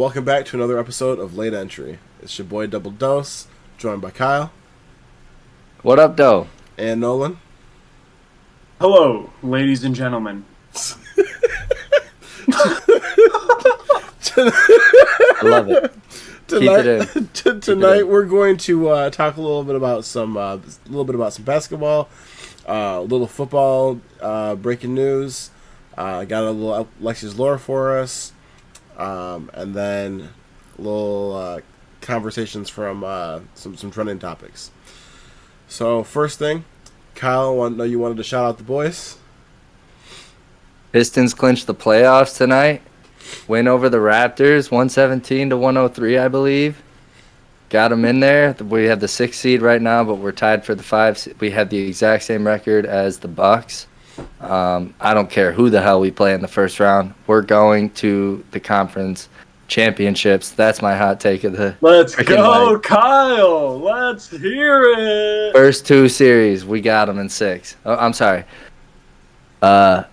welcome back to another episode of Late Entry. It's your boy Double Dose, joined by Kyle. What up, though? And Nolan. Hello, ladies and gentlemen. I love it. Tonight we're going to talk a little bit about some basketball, a little football, breaking news. Got a little Lexi's lore for us, and then a little conversations from some trending topics. So first thing, Kyle, I know you wanted to shout out the boys. Pistons clinched the playoffs tonight. Win over the Raptors, 117-103, I believe. Got them in there. We have the 6th seed right now, but we're tied for the 5th. We have the exact same record as the Bucks. I don't care who the hell we play in the first round. We're going to the conference championships. That's my hot take of the. Let's go, night. Kyle. Let's hear it. First 2 series, we got them in 6. Oh, I'm sorry. Trying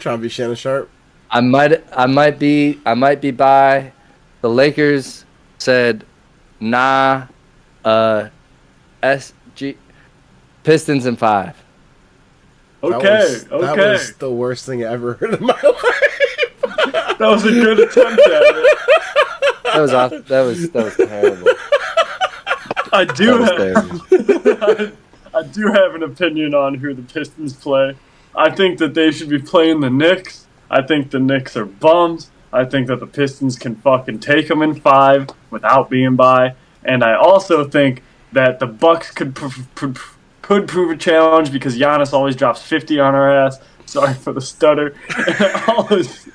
to be Shannon Sharp. I might be by. The Lakers said, nah. SG Pistons in 5. Okay. That was the worst thing I ever heard in my life. That was a good attempt at it. That was terrible. I do have an opinion on who the Pistons play. I think that they should be playing the Knicks. I think the Knicks are bums. I think that the Pistons can fucking take them in 5 without being by. And I also think that the Bucks could prove a challenge because Giannis always drops 50 on our ass. Sorry for the stutter.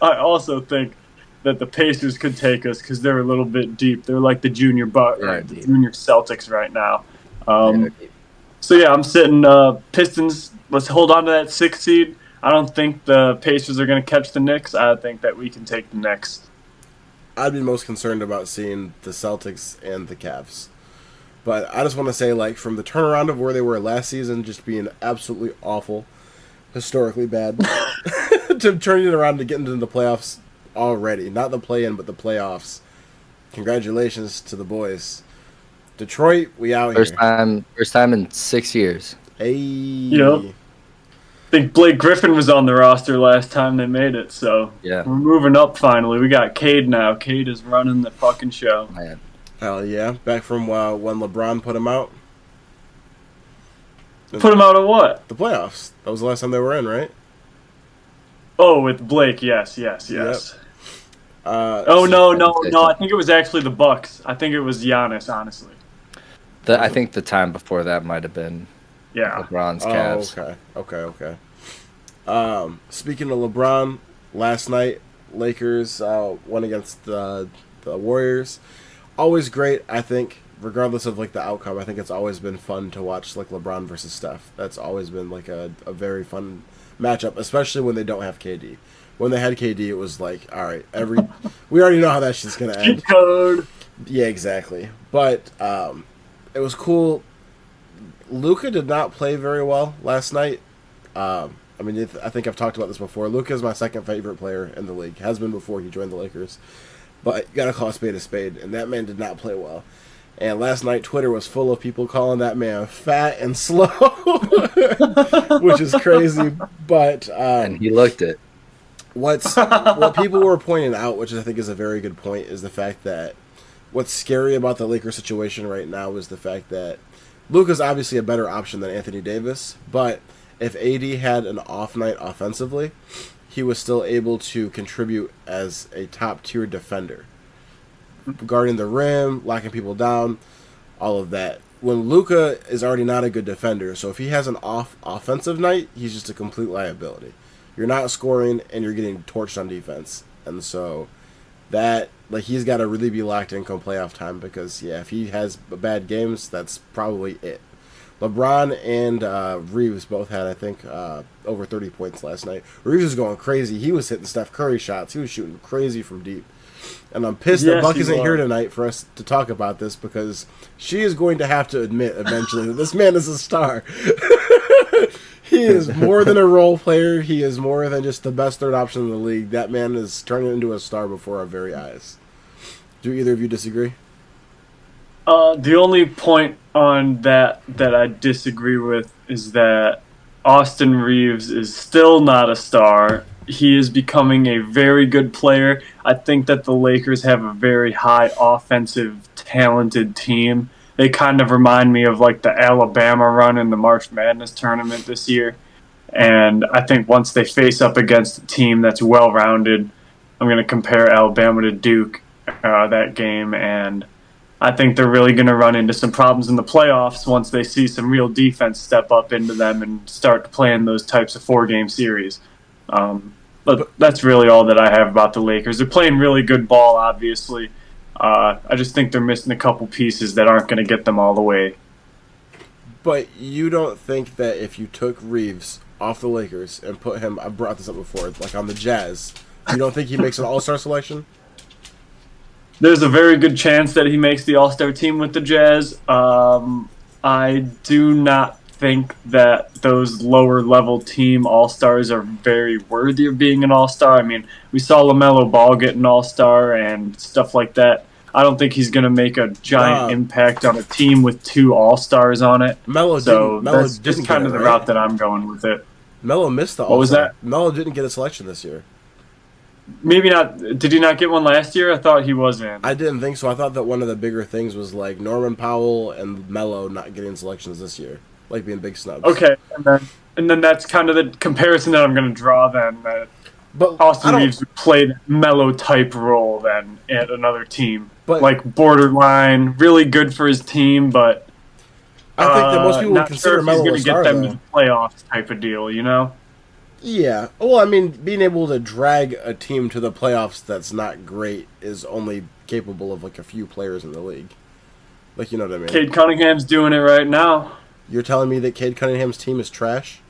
I also think that the Pacers could take us because they're a little bit deep. They're like the junior Celtics right now. So yeah, I'm sitting Pistons. Let's hold on to that 6th seed. I don't think the Pacers are going to catch the Knicks. I think that we can take the Knicks. I'd be most concerned about seeing the Celtics and the Cavs. But I just want to say, like, from the turnaround of where they were last season, just being absolutely awful, historically bad, to turning it around to getting into the playoffs already. Not the play-in, but the playoffs. Congratulations to the boys. Detroit, we out here. First time in 6 years. Hey. Yep. I think Blake Griffin was on the roster last time they made it, so yeah. We're moving up finally. We got Cade now. Cade is running the fucking show. Man. Hell yeah. Back from when LeBron put him out. Put him out of what? The playoffs. That was the last time they were in, right? Oh, with Blake, yes. Yep. No. I think it was actually the Bucks. I think it was Giannis, honestly. I think the time before that might have been LeBron's Cavs. Okay. Speaking of LeBron, last night Lakers won against the Warriors. Always great, I think, regardless of like the outcome. I think it's always been fun to watch like LeBron versus Steph. That's always been like a very fun matchup, especially when they don't have KD. When they had KD, it was like, all right, we already know how that shit's gonna end. Cheat code. Yeah, exactly. But it was cool. Luka did not play very well last night. I think I've talked about this before. Luka is my second favorite player in the league. Has been before he joined the Lakers. But you gotta call a spade, and that man did not play well. And last night, Twitter was full of people calling that man fat and slow, which is crazy. But and he looked it. What people were pointing out, which I think is a very good point, is the fact that what's scary about the Lakers situation right now is the fact that Luka's obviously a better option than Anthony Davis, but if AD had an off night offensively, he was still able to contribute as a top-tier defender. Guarding the rim, locking people down, all of that. When Luka is already not a good defender, so if he has an off offensive night, he's just a complete liability. You're not scoring, and you're getting torched on defense. And so that, like, he's got to really be locked in come playoff time because, yeah, if he has bad games, that's probably it. LeBron and Reaves both had, I think, over 30 points last night. Reaves was going crazy. He was hitting Steph Curry shots. He was shooting crazy from deep. And I'm pissed that Buck isn't here tonight for us to talk about this because she is going to have to admit eventually that this man is a star. He is more than a role player. He is more than just the best third option in the league. That man is turning into a star before our very eyes. Do either of you disagree? The only point on that I disagree with is that Austin Reaves is still not a star. He is becoming a very good player. I think that the Lakers have a very high offensive, talented team. They kind of remind me of like the Alabama run in the March Madness tournament this year. And I think once they face up against a team that's well-rounded, I'm going to compare Alabama to Duke that game, and I think they're really going to run into some problems in the playoffs once they see some real defense step up into them and start playing those types of 4-game series. But that's really all that I have about the Lakers. They're playing really good ball, obviously. I just think they're missing a couple pieces that aren't going to get them all the way. But you don't think that if you took Reaves off the Lakers and put him, I brought this up before, like on the Jazz, you don't think he makes an All-Star selection? There's a very good chance that he makes the All-Star team with the Jazz. I do not think that those lower-level team All-Stars are very worthy of being an All-Star. I mean, we saw LaMelo Ball get an All-Star and stuff like that. I don't think he's going to make a giant impact on a team with 2 All-Stars on it. That's just kind of the route that I'm going with it. Melo missed the All-Star. What was that? Melo didn't get a selection this year. Maybe not. Did he not get one last year? I thought he was in. I didn't think so. I thought that one of the bigger things was like Norman Powell and Melo not getting selections this year, like being big snubs. Okay, and then that's kind of the comparison that I'm going to draw then. That Austin Reaves would play the Melo type role then at another team, like borderline, really good for his team, but I think that most people would consider Melo a star, not sure if he's going to get them to the playoffs type of deal, you know? Yeah. Well, I mean, being able to drag a team to the playoffs that's not great is only capable of like a few players in the league. Like, you know what I mean? Cade Cunningham's doing it right now. You're telling me that Cade Cunningham's team is trash?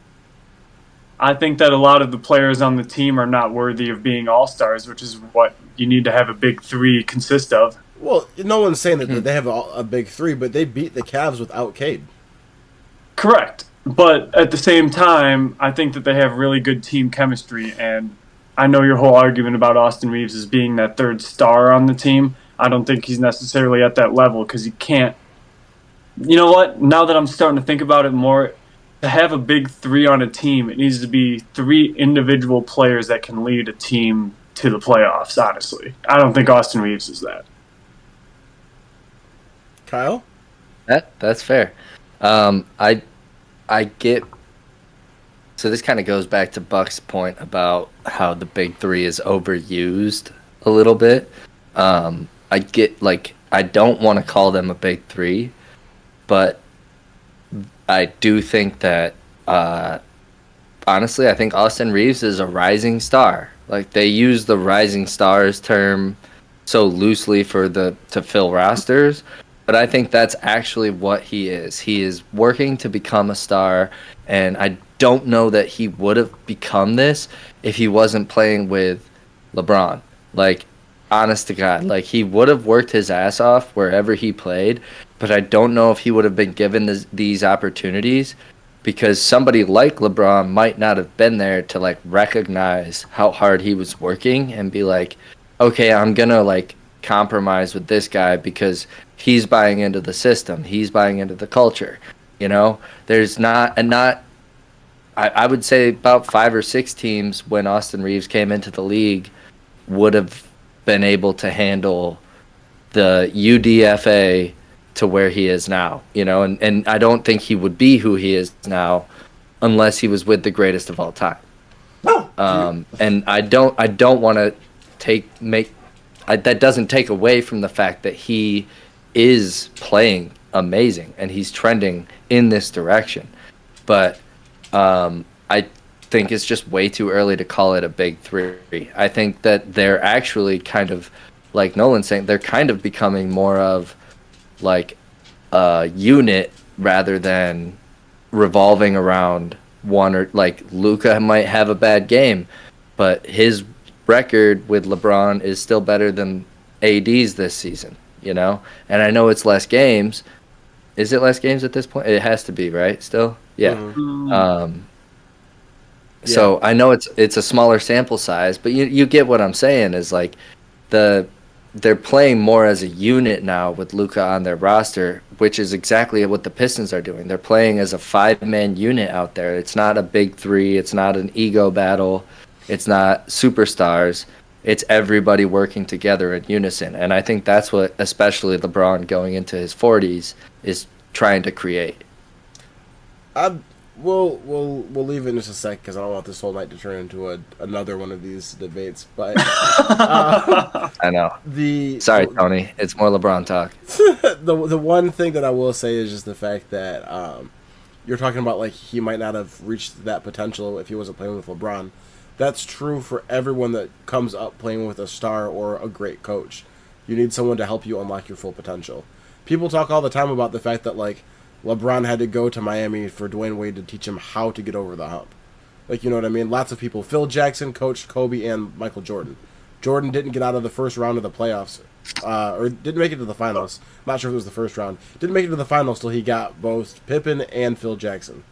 I think that a lot of the players on the team are not worthy of being all-stars, which is what you need to have a big 3 consist of. Well, no one's saying that they have a big 3, but they beat the Cavs without Cade. Correct. But at the same time, I think that they have really good team chemistry, and I know your whole argument about Austin Reaves as being that 3rd star on the team. I don't think he's necessarily at that level because he can't. You know what? Now that I'm starting to think about it more, to have a big 3 on a team, it needs to be 3 individual players that can lead a team to the playoffs, honestly. I don't think Austin Reaves is that. Kyle? That's fair. I get. So this kind of goes back to Buck's point about how the big 3 is overused a little bit. I get, like, I don't want to call them a big 3, but I do think that, honestly, I think Austin Reaves is a rising star. Like, they use the rising stars term so loosely to fill rosters, but I think that's actually what he is. He is working to become a star, and I don't know that he would have become this if he wasn't playing with LeBron. Like, honest to God, like, he would have worked his ass off wherever he played, but I don't know if he would have been given these opportunities because somebody like LeBron might not have been there to, like, recognize how hard he was working and be like, okay, I'm going to, like, compromise with this guy because he's buying into the system. He's buying into the culture. You know, there's not, I would say about 5 or 6 teams when Austin Reaves came into the league would have been able to handle the UDFA to where he is now, you know, and I don't think he would be who he is now unless he was with the greatest of all time. And I don't want to that doesn't take away from the fact that he is playing amazing and he's trending in this direction. But I think it's just way too early to call it a big 3. I think that they're actually kind of, like Nolan's saying, they're kind of becoming more of like a unit rather than revolving around one, or like Luka might have a bad game, but his record with LeBron is still better than AD's this season, you know? And I know it's less games. Is it less games at this point? It has to be, right? Still? Yeah. Mm-hmm. So I know it's a smaller sample size, but you get what I'm saying is like the they're playing more as a unit now with Luka on their roster, which is exactly what the Pistons are doing. They're playing as a 5-man unit out there. It's not a big three. It's not an ego battle. It's not superstars. It's everybody working together in unison. And I think that's what, especially LeBron going into his 40s, is trying to create. We'll leave it in just a sec because I don't want this whole night to turn into another one of these debates. But I know. Sorry, Tony. It's more LeBron talk. The one thing that I will say is just the fact that you're talking about like he might not have reached that potential if he wasn't playing with LeBron. That's true for everyone that comes up playing with a star or a great coach. You need someone to help you unlock your full potential. People talk all the time about the fact that like LeBron had to go to Miami for Dwayne Wade to teach him how to get over the hump. Like, you know what I mean? Lots of people. Phil Jackson coached Kobe and Michael Jordan. Jordan didn't get out of the first round of the playoffs, or didn't make it to the finals. Not sure if it was the first round. Didn't make it to the finals till he got both Pippen and Phil Jackson.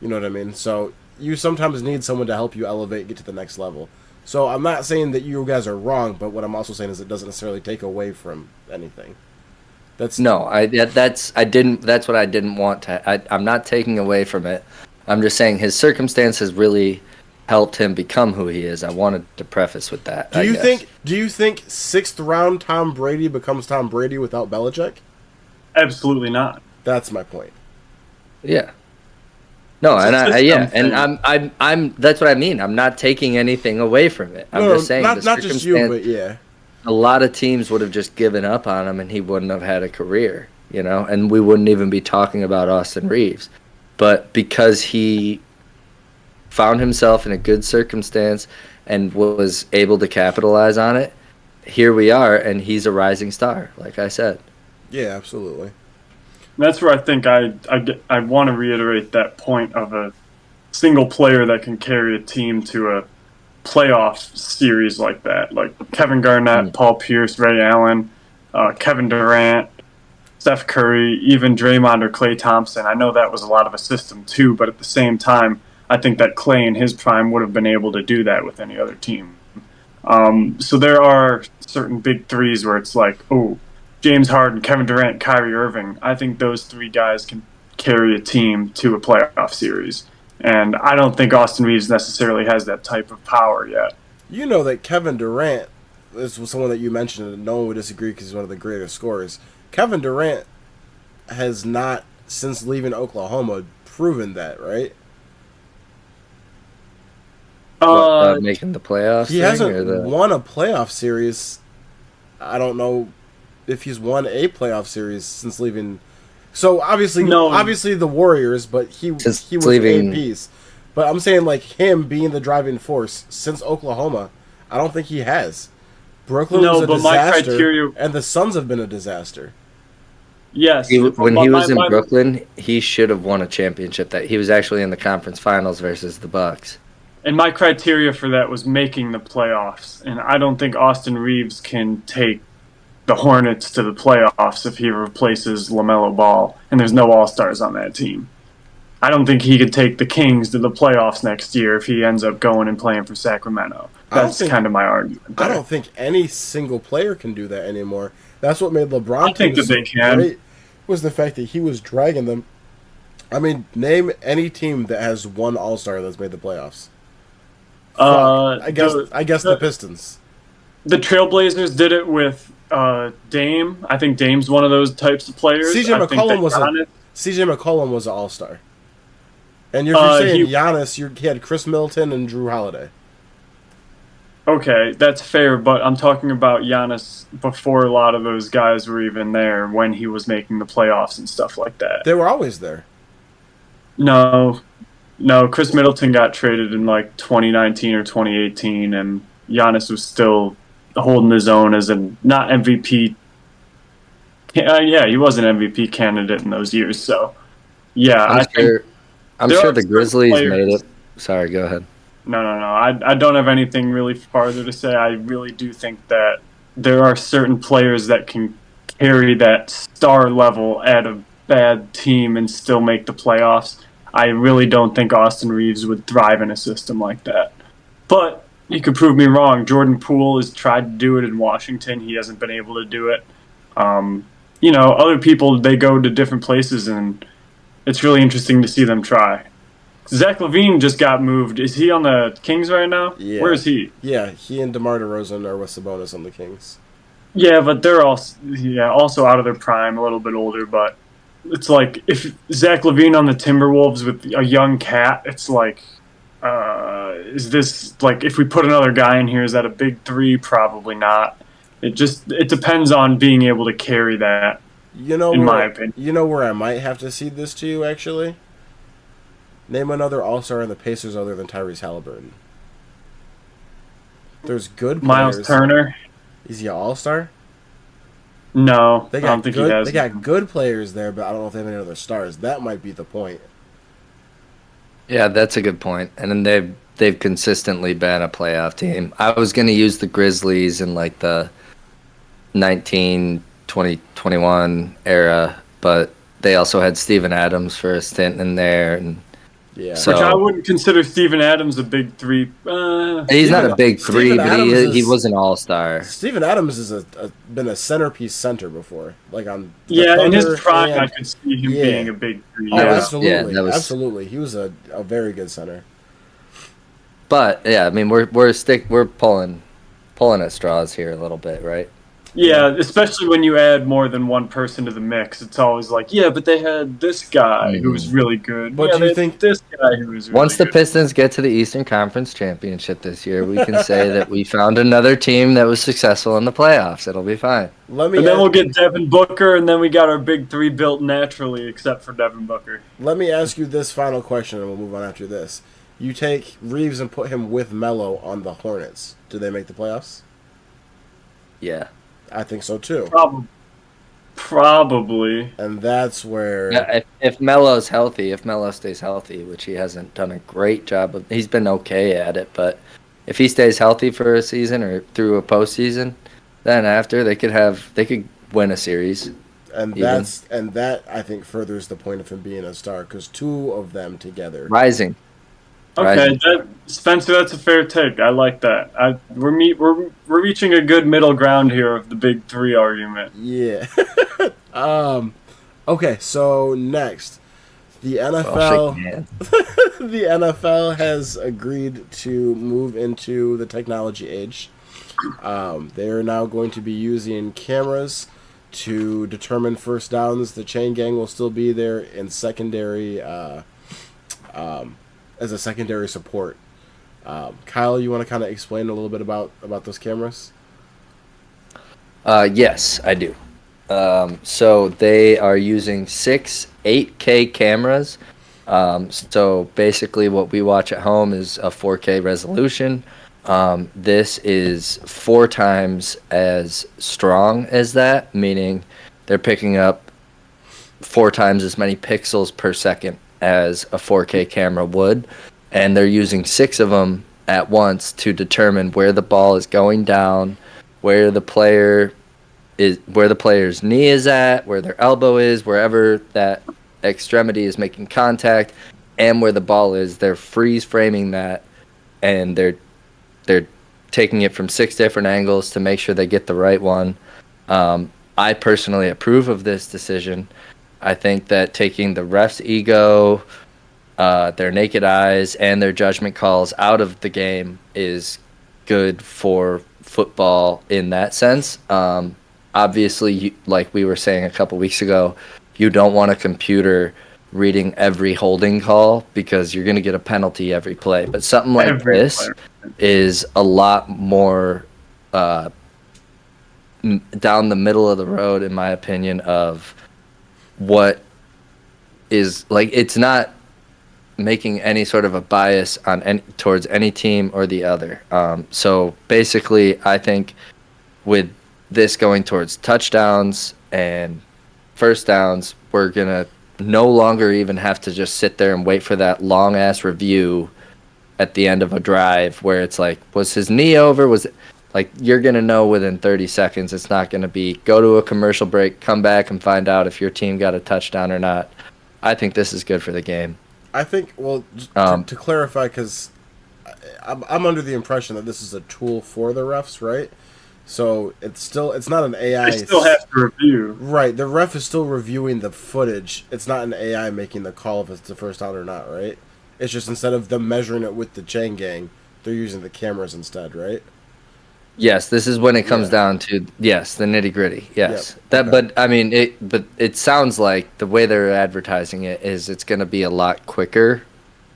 You know what I mean? So you sometimes need someone to help you elevate, get to the next level. So I'm not saying that you guys are wrong, but what I'm also saying is it doesn't necessarily take away from anything. That's what I didn't want to. I'm not taking away from it. I'm just saying his circumstances really helped him become who he is. I wanted to preface with that. Do you think 6th round Tom Brady becomes Tom Brady without Belichick? Absolutely not. That's my point. Yeah. No, I'm that's what I mean. I'm not taking anything away from it. I'm just saying not just you, but yeah. A lot of teams would have just given up on him and he wouldn't have had a career, you know, and we wouldn't even be talking about Austin Reaves. But because he found himself in a good circumstance and was able to capitalize on it, here we are, and he's a rising star, like I said. Yeah, absolutely. That's where I think I want to reiterate that point of a single player that can carry a team to a playoff series like that, like Kevin Garnett, Paul Pierce, Ray Allen, Kevin Durant, Steph Curry, even Draymond or Klay Thompson. I know that was a lot of a system too, but at the same time, I think that Klay in his prime would have been able to do that with any other team. So there are certain big threes where it's like, oh, James Harden, Kevin Durant, Kyrie Irving. I think those three guys can carry a team to a playoff series. And I don't think Austin Reaves necessarily has that type of power yet. You know that Kevin Durant, this was someone that you mentioned, and no one would disagree because he's one of the greatest scorers. Kevin Durant has not, since leaving Oklahoma, proven that, right? Making the playoffs. He hasn't won a playoff series. I don't know if he's won a playoff series since leaving. So obviously the Warriors, but he was leaving a piece. But I'm saying like him being the driving force since Oklahoma, I don't think he has. Brooklyn was a disaster, and the Suns have been a disaster. Yes, when he was in Brooklyn, he should have won a championship. That he was actually in the conference finals versus the Bucks. And my criteria for that was making the playoffs, and I don't think Austin Reaves can take the Hornets to the playoffs if he replaces LaMelo Ball, and there's no All-Stars on that team. I don't think he could take the Kings to the playoffs next year if he ends up going and playing for Sacramento. That's kind of my argument there. I don't think any single player can do that anymore. That's what made LeBron I think that they can. Great, was the fact that he was dragging them. I mean, name any team that has one All-Star that's made the playoffs. I guess the Pistons. The Trailblazers did it with Dame. I think Dame's one of those types of players. CJ McCollum was an All-Star. And if you're saying Giannis, he had Chris Middleton and Drew Holiday. Okay, that's fair, but I'm talking about Giannis before a lot of those guys were even there when he was making the playoffs and stuff like that. They were always there. No, Chris Middleton got traded in like 2019 or 2018, and Giannis was still holding his own as a not MVP. Yeah, he was an MVP candidate in those years. So, yeah, I'm sure the Grizzlies made it. Sorry, go ahead. No. I don't have anything really farther to say. I really do think that there are certain players that can carry that star level at a bad team and still make the playoffs. I really don't think Austin Reaves would thrive in a system like that. But you could prove me wrong. Jordan Poole has tried to do it in Washington. He hasn't been able to do it. Other people, they go to different places, and it's really interesting to see them try. Zach LaVine just got moved. Is he on the Kings right now? Yeah. Where is he? Yeah, he and DeMar DeRozan are with Sabonis on the Kings. Yeah, but they're also out of their prime, a little bit older. But it's like if Zach LaVine on the Timberwolves with a young cat, it's like, is this like if we put another guy in here, is that a big three? Probably not. It depends on being able to carry that. In my opinion, you know where I might have to cede this to you actually. Name another All-Star in the Pacers other than Tyrese Halliburton. There's good players. Miles Turner. Is he an All-Star? No, I don't think he has. They got good players there, but I don't know if they have any other stars. That might be the point. Yeah, that's a good point. And then they've consistently been a playoff team. I was going to use the Grizzlies in like the 19, 20, 21 era, but they also had Steven Adams for a stint in there. And yeah, which I wouldn't consider Steven Adams a big three. He's not a big three, but he was an all-star. Steven Adams has been a centerpiece center before, like on in his prime. I could see him being a big three. Oh, absolutely, absolutely. He was a very good center. But yeah, I mean, we're pulling at straws here a little bit, right? Yeah, especially when you add more than one person to the mix. It's always like, yeah, but they had this guy who was really good. But do you think this guy who was really once the Pistons get to the Eastern Conference Championship this year, we can say that we found another team that was successful in the playoffs. It'll be fine. And then we'll get Devin Booker, and then we got our big three built naturally, except for Devin Booker. Let me ask you this final question, and we'll move on after this. You take Reaves and put him with Melo on the Hornets. Do they make the playoffs? Yeah. I think so too. Probably. And that's where... Yeah, if Melo's healthy, if Melo stays healthy, which he hasn't done a great job of... He's been okay at it, but if he stays healthy for a season or through a postseason, then after they could win a series. And that, I think, furthers the point of him being a star, because two of them together... Rising. Okay, Spencer, that's a fair take. I like that. We're reaching a good middle ground here of the big three argument. Yeah. Okay, so next, the NFL. The NFL has agreed to move into the technology age. They are now going to be using cameras to determine first downs. The chain gang will still be there in secondary. As a secondary support. Kyle, you want to kind of explain a little bit about those cameras? Yes, I do. So they are using 6 8K cameras. So basically what we watch at home is a 4K resolution. This is 4 times as strong as that, meaning they're picking up 4 times as many pixels per second as a 4K camera would, and they're using 6 of them at once to determine where the ball is going down, where the player's knee is at, where their elbow is, wherever that extremity is making contact, and where the ball is. They're freeze framing that, and they're taking it from 6 different angles to make sure they get the right one. I personally approve of this decision. I think that taking the ref's ego, their naked eyes, and their judgment calls out of the game is good for football in that sense. Obviously, like we were saying a couple weeks ago, you don't want a computer reading every holding call because you're going to get a penalty every play. But something like this is a lot more down the middle of the road, in my opinion, of what is like. It's not making any sort of a bias on towards any team or the other. So basically, I think with this going towards touchdowns and first downs, we're gonna no longer even have to just sit there and wait for that long ass review at the end of a drive where it's like, was his knee over? Was it like, you're gonna know within 30 seconds. It's not gonna be go to a commercial break, come back and find out if your team got a touchdown or not. I think this is good for the game. I think, well, to clarify, because I'm under the impression that this is a tool for the refs, right? So it's not an AI. They still have to review. Right, the ref is still reviewing the footage. It's not an AI making the call if it's the first down or not, right? It's just instead of them measuring it with the chain gang, they're using the cameras instead, right? Yes, this is when it comes down to the nitty gritty. Yes, okay. but I mean, it sounds like the way they're advertising it is it's going to be a lot quicker.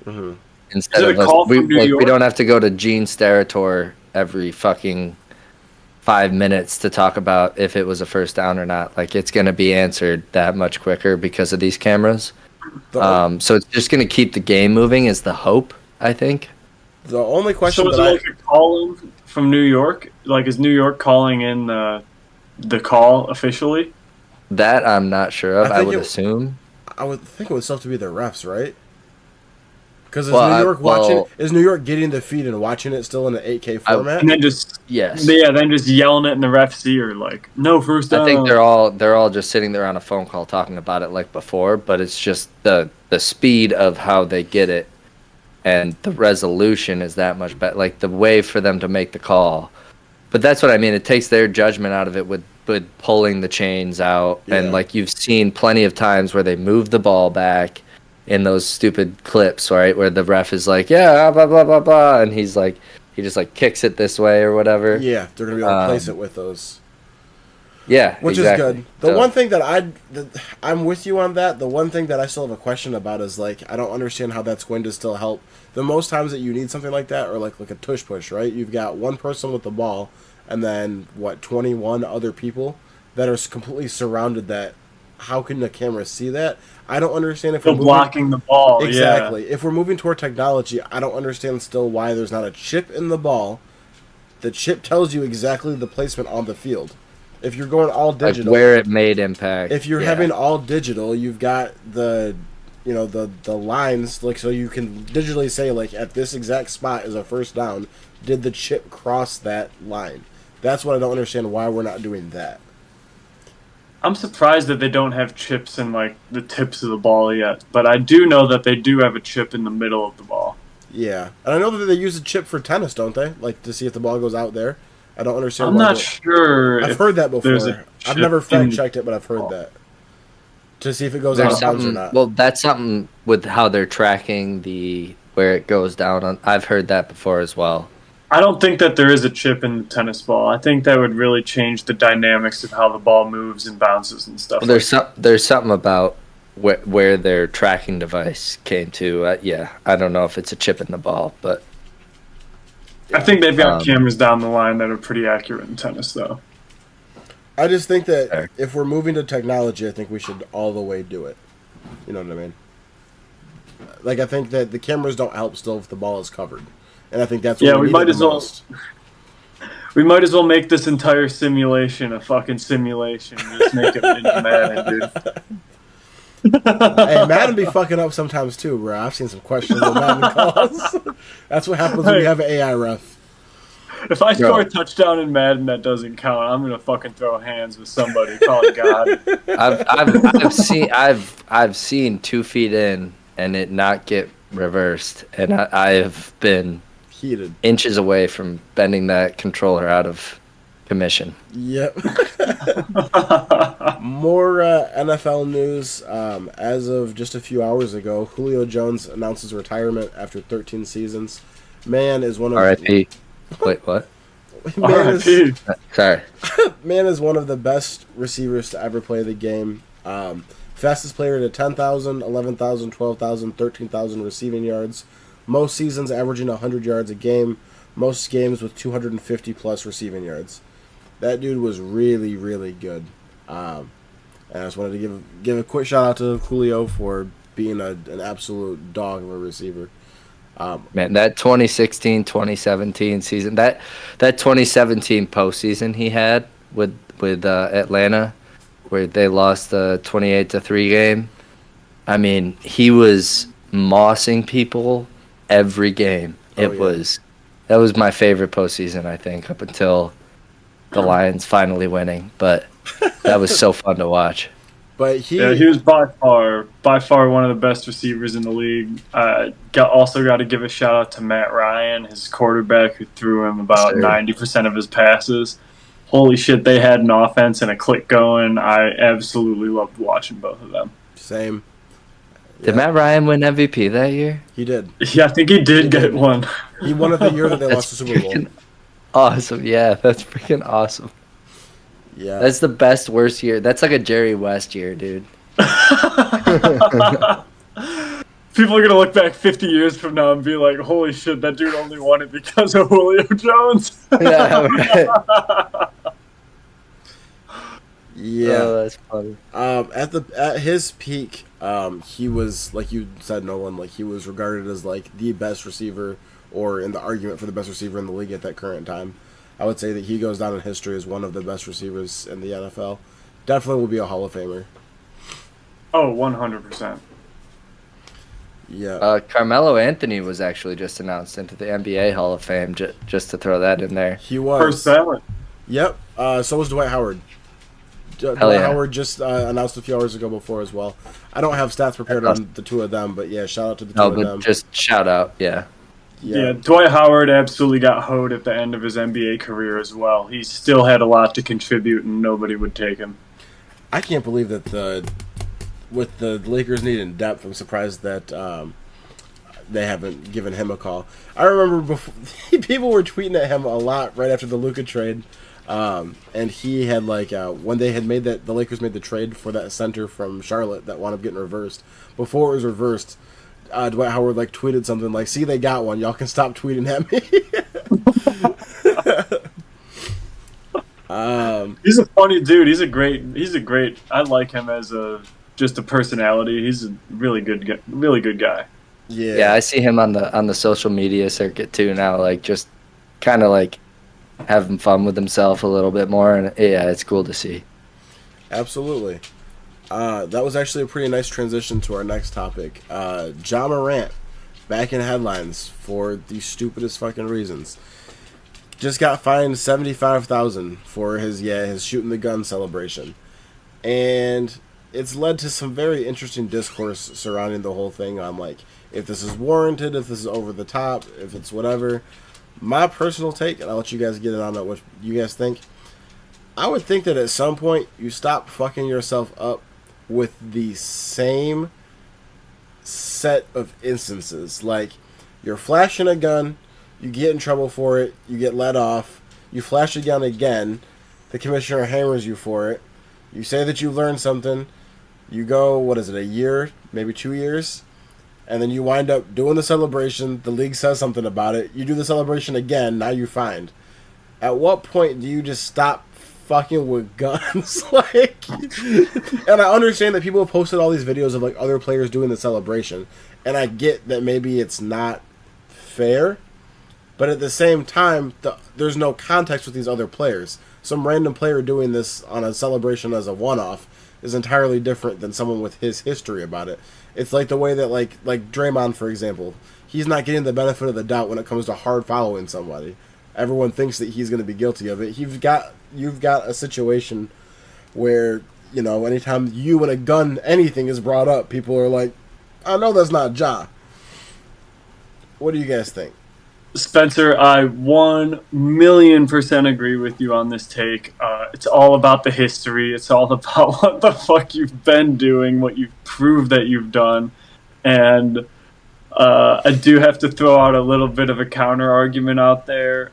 Mm-hmm. Instead of we don't have to go to Gene Steratore every fucking 5 minutes to talk about if it was a first down or not. Like, it's going to be answered that much quicker because of these cameras. So it's just going to keep the game moving is the hope, I think. The only question so is it like a call from New York? Like, is New York calling in the call officially? That I'm not sure of. I would assume. I would think it would still have to be the refs, right? Because is New York getting the feed and watching it still in an 8K format? And then just then just yelling it in the ref's ear like, no first down. I think they're all just sitting there on a phone call talking about it like before, but it's just the speed of how they get it and the resolution is that much better. Like the way for them to make the call. But that's what I mean. It takes their judgment out of it with pulling the chains out, and like you've seen plenty of times where they move the ball back. In those stupid clips, right, where the ref is like, yeah, blah, blah, blah, blah, and he's like, he just, like, kicks it this way or whatever. Yeah, they're going to be able to replace it with those. Yeah, which exactly. is good. The one thing that I'm with you on that, the one thing that I still have a question about is, like, I don't understand how that's going to still help. The most times that you need something like that are, like a tush push, right? You've got one person with the ball, and then, 21 other people that are completely surrounded that. How can the camera see that? I don't understand if we're blocking the ball. Exactly. Yeah. If we're moving toward technology, I don't understand still why there's not a chip in the ball. The chip tells you exactly the placement on the field. If you're going all digital, like where it made impact. If you're having all digital, you've got the lines, like, so you can digitally say, like, at this exact spot is a first down. Did the chip cross that line? That's what I don't understand why we're not doing that. I'm surprised that they don't have chips in, like, the tips of the ball yet. But I do know that they do have a chip in the middle of the ball. Yeah. And I know that they use a chip for tennis, don't they? Like, to see if the ball goes out there. I don't understand. I'm not sure. I've heard that before. I've never fact-checked it, but I've heard that. To see if it goes out of bounds or not. Well, that's something with how they're tracking where it goes down. I've heard that before as well. I don't think that there is a chip in the tennis ball. I think that would really change the dynamics of how the ball moves and bounces and stuff. Well, there's something about where their tracking device came to. I don't know if it's a chip in the ball, but I think they've got cameras down the line that are pretty accurate in tennis, though. I just think that if we're moving to technology, I think we should all the way do it. You know what I mean? Like, I think that the cameras don't help still if the ball is covered. And I think that's what we might as well. We might as well make this entire simulation a fucking simulation. Just make it into Madden, dude. Hey, Madden be fucking up sometimes too, bro. I've seen some questionable Madden calls. That's what happens when you have an AI ref. If I score a touchdown in Madden that doesn't count, I'm gonna fucking throw hands with somebody. Call it God. I've seen 2 feet in and it not get reversed, and I have been heated inches away from bending that controller out of commission. Yep. More NFL news. As of just a few hours ago, Julio Jones announces retirement after 13 seasons. Man is one of R.I.P. Wait, what? Sorry. Man is one of the best receivers to ever play the game. Fastest player to 10,000, 11,000, 12,000, 13,000 receiving yards. Most seasons averaging 100 yards a game. Most games with 250-plus receiving yards. That dude was really, really good. And I just wanted to give a quick shout-out to Julio for being an absolute dog of a receiver. Man, that 2016-2017 season, that 2017 postseason he had with Atlanta, where they lost the 28-3 game. I mean, he was mossing people every game. That was my favorite postseason, I think, up until the Lions finally winning. But that was so fun to watch. But he was by far one of the best receivers in the league. Also got to give a shout out to Matt Ryan, his quarterback, who threw him about 90% of his passes. Holy shit, they had an offense and a click going. I absolutely loved watching both of them. Same. Did Matt Ryan win MVP that year? He did. Yeah, I think he did get one. He won it the year that they lost the Super Bowl. Awesome. Yeah, that's freaking awesome. Yeah. That's the best worst year. That's like a Jerry West year, dude. People are going to look back 50 years from now and be like, holy shit, that dude only won it because of Julio Jones. Yeah, right. Yeah. Oh, that's funny. At his peak, he was, like you said, Nolan, like he was regarded as like the best receiver, or in the argument for the best receiver in the league at that current time. I would say that he goes down in history as one of the best receivers in the NFL. Definitely will be a Hall of Famer. Oh, 100%. Yeah. Carmelo Anthony was actually just announced into the NBA Hall of Fame, just to throw that in there. He was. First ballot. Yep. So was Dwight Howard. Dwight Howard just announced a few hours ago before as well. I don't have stats prepared on the two of them, but yeah, shout out to the two of them. Just shout out, yeah. Yeah, Dwight Howard absolutely got hoed at the end of his NBA career as well. He still had a lot to contribute, and nobody would take him. I can't believe that with the Lakers needing depth, I'm surprised that they haven't given him a call. I remember before, people were tweeting at him a lot right after the Luka trade, and he had when they had the Lakers made the trade for that center from Charlotte that wound up getting reversed. Before it was reversed, Dwight Howard tweeted something like, "See, they got one. Y'all can stop tweeting at me." He's a funny dude. He's a great. I like him as just a personality. He's a really good guy. Yeah. Yeah, I see him on the social media circuit too now, just kind of having fun with himself a little bit more, and yeah, it's cool to see. Absolutely. That was actually a pretty nice transition to our next topic. Ja Morant, back in headlines for the stupidest fucking reasons. Just got fined $75,000 for his shooting the gun celebration, and it's led to some very interesting discourse surrounding the whole thing on if this is warranted, if this is over the top, if it's whatever. My personal take, and I'll let you guys get it on what you guys think. I would think that at some point you stop fucking yourself up with the same set of instances. You're flashing a gun, you get in trouble for it, you get let off, you flash a gun again, the commissioner hammers you for it, you say that you learned something, you go, a year, maybe 2 years, and then you wind up doing the celebration, the league says something about it, you do the celebration again, now you're fined. At what point do you just stop fucking with guns? And I understand that people have posted all these videos of other players doing the celebration, and I get that maybe it's not fair, but at the same time, there's no context with these other players. Some random player doing this on a celebration as a one-off is entirely different than someone with his history about it. It's like the way that like Draymond, for example, he's not getting the benefit of the doubt when it comes to hard following somebody. Everyone thinks that he's going to be guilty of it. You've got a situation where, anytime you and a gun, anything is brought up, people are like, I know that's not Ja. What do you guys think? Spencer, I 1,000,000% agree with you on this take. It's all about the history. It's all about what the fuck you've been doing, what you've proved that you've done. And I do have to throw out a little bit of a counter argument out there.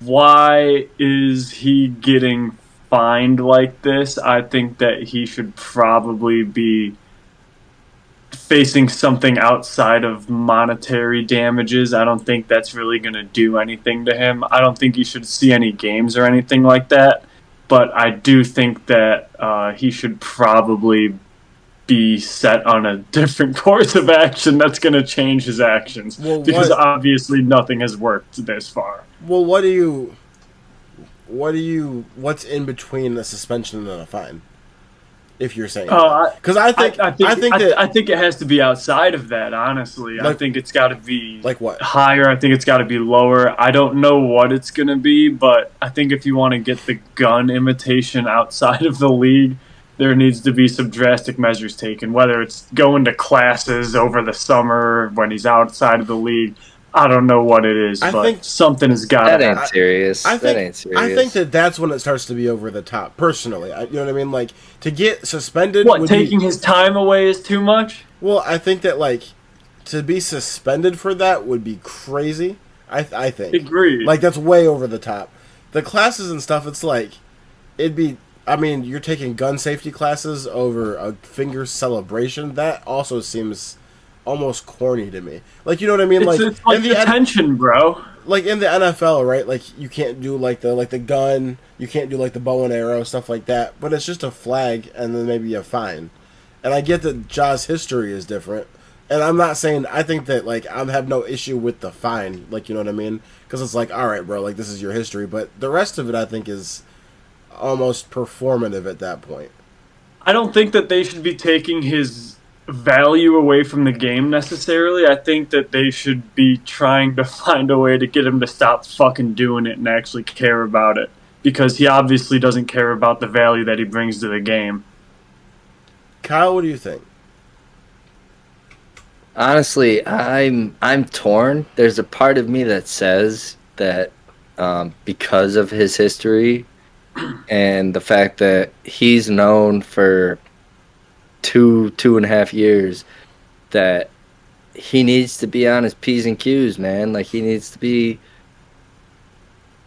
Why is he getting fined like this? I think that he should probably be facing something outside of monetary damages. I don't think that's really going to do anything to him. I don't think he should see any games or anything like that. But I do think that he should probably be set on a different course of action that's going to change his actions. Because obviously nothing has worked this far. Well, what's in between a suspension and a fine? If you're saying, because I think it has to be outside of that. Honestly, I think it's got to be what higher. I think it's got to be lower. I don't know what it's gonna be, but I think if you want to get the gun imitation outside of the league, there needs to be some drastic measures taken, whether it's going to classes over the summer when he's outside of the league. I don't know what it is, but something has got to That happen. ain't serious. That ain't serious. I think that's when it starts to be over the top. Personally, you know what I mean. Like to get suspended. What, taking his time away is too much? Well, I think that like to be suspended for that would be crazy. I think. Agreed. Like that's way over the top. The classes and stuff. It's like it'd be. I mean, you're taking gun safety classes over a finger celebration. That also seems almost corny to me. Like, you know what I mean? It's like detention, bro. Like in the NFL, right? Like you can't do like the gun, you can't do like the bow and arrow, stuff like that. But it's just a flag and then maybe a fine. And I get that Ja's history is different. And I'm not saying I think that like I have no issue with the fine, like you know what I mean? Because it's like, all right, bro, like this is your history. But the rest of it, I think, is almost performative at that point. I don't think that they should be taking his value away from the game necessarily. I think that they should be trying to find a way to get him to stop fucking doing it and actually care about it. Because he obviously doesn't care about the value that he brings to the game. Kyle, what do you think? Honestly, I'm torn. There's a part of me that says that because of his history and the fact that he's known for 2.5 years that he needs to be on his P's and Q's, man. Like he needs to be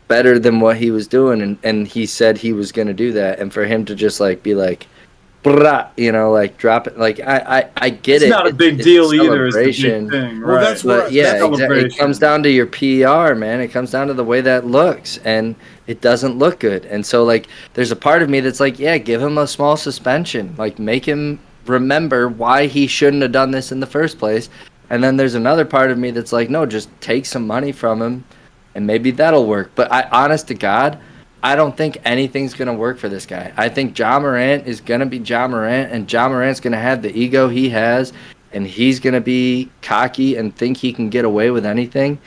better than what he was doing, and he said he was going to do that, and for him to just like be like, you know, like drop it. Like I get it. It's not a big deal either. It's the big thing, right? Well, that's but yeah, exactly. It comes down to your PR, man. It comes down to the way that looks, and it doesn't look good. And so, like, there's a part of me that's like, yeah, give him a small suspension, like make him remember why he shouldn't have done this in the first place. And then there's another part of me that's like, no, just take some money from him, and maybe that'll work. But honest to God, I don't think anything's going to work for this guy. I think Ja Morant is going to be Ja Morant, and Ja Morant's going to have the ego he has, and he's going to be cocky and think he can get away with anything.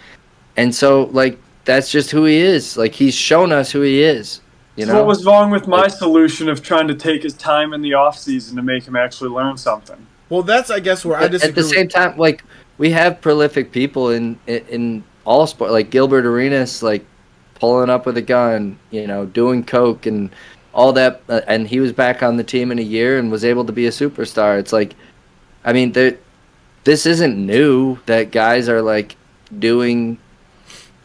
And so, like, that's just who he is. Like, he's shown us who he is. You know? What was wrong with my solution of trying to take his time in the offseason to make him actually learn something? Well, that's, I guess, where I disagree. At the same time, like, we have prolific people in all sport, like Gilbert Arenas, like, pulling up with a gun, you know, doing coke and all that, and he was back on the team in a year and was able to be a superstar. It's like, I mean, this isn't new that guys are like doing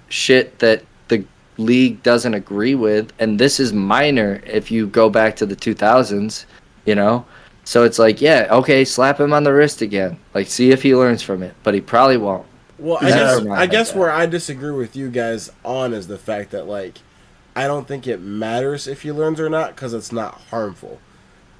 shit that the league doesn't agree with, and this is minor if you go back to the 2000s, you know. So it's like, yeah, okay, slap him on the wrist again, like see if he learns from it, but he probably won't. Well, I guess where I disagree with you guys on is the fact that, like, I don't think it matters if he learns or not because it's not harmful.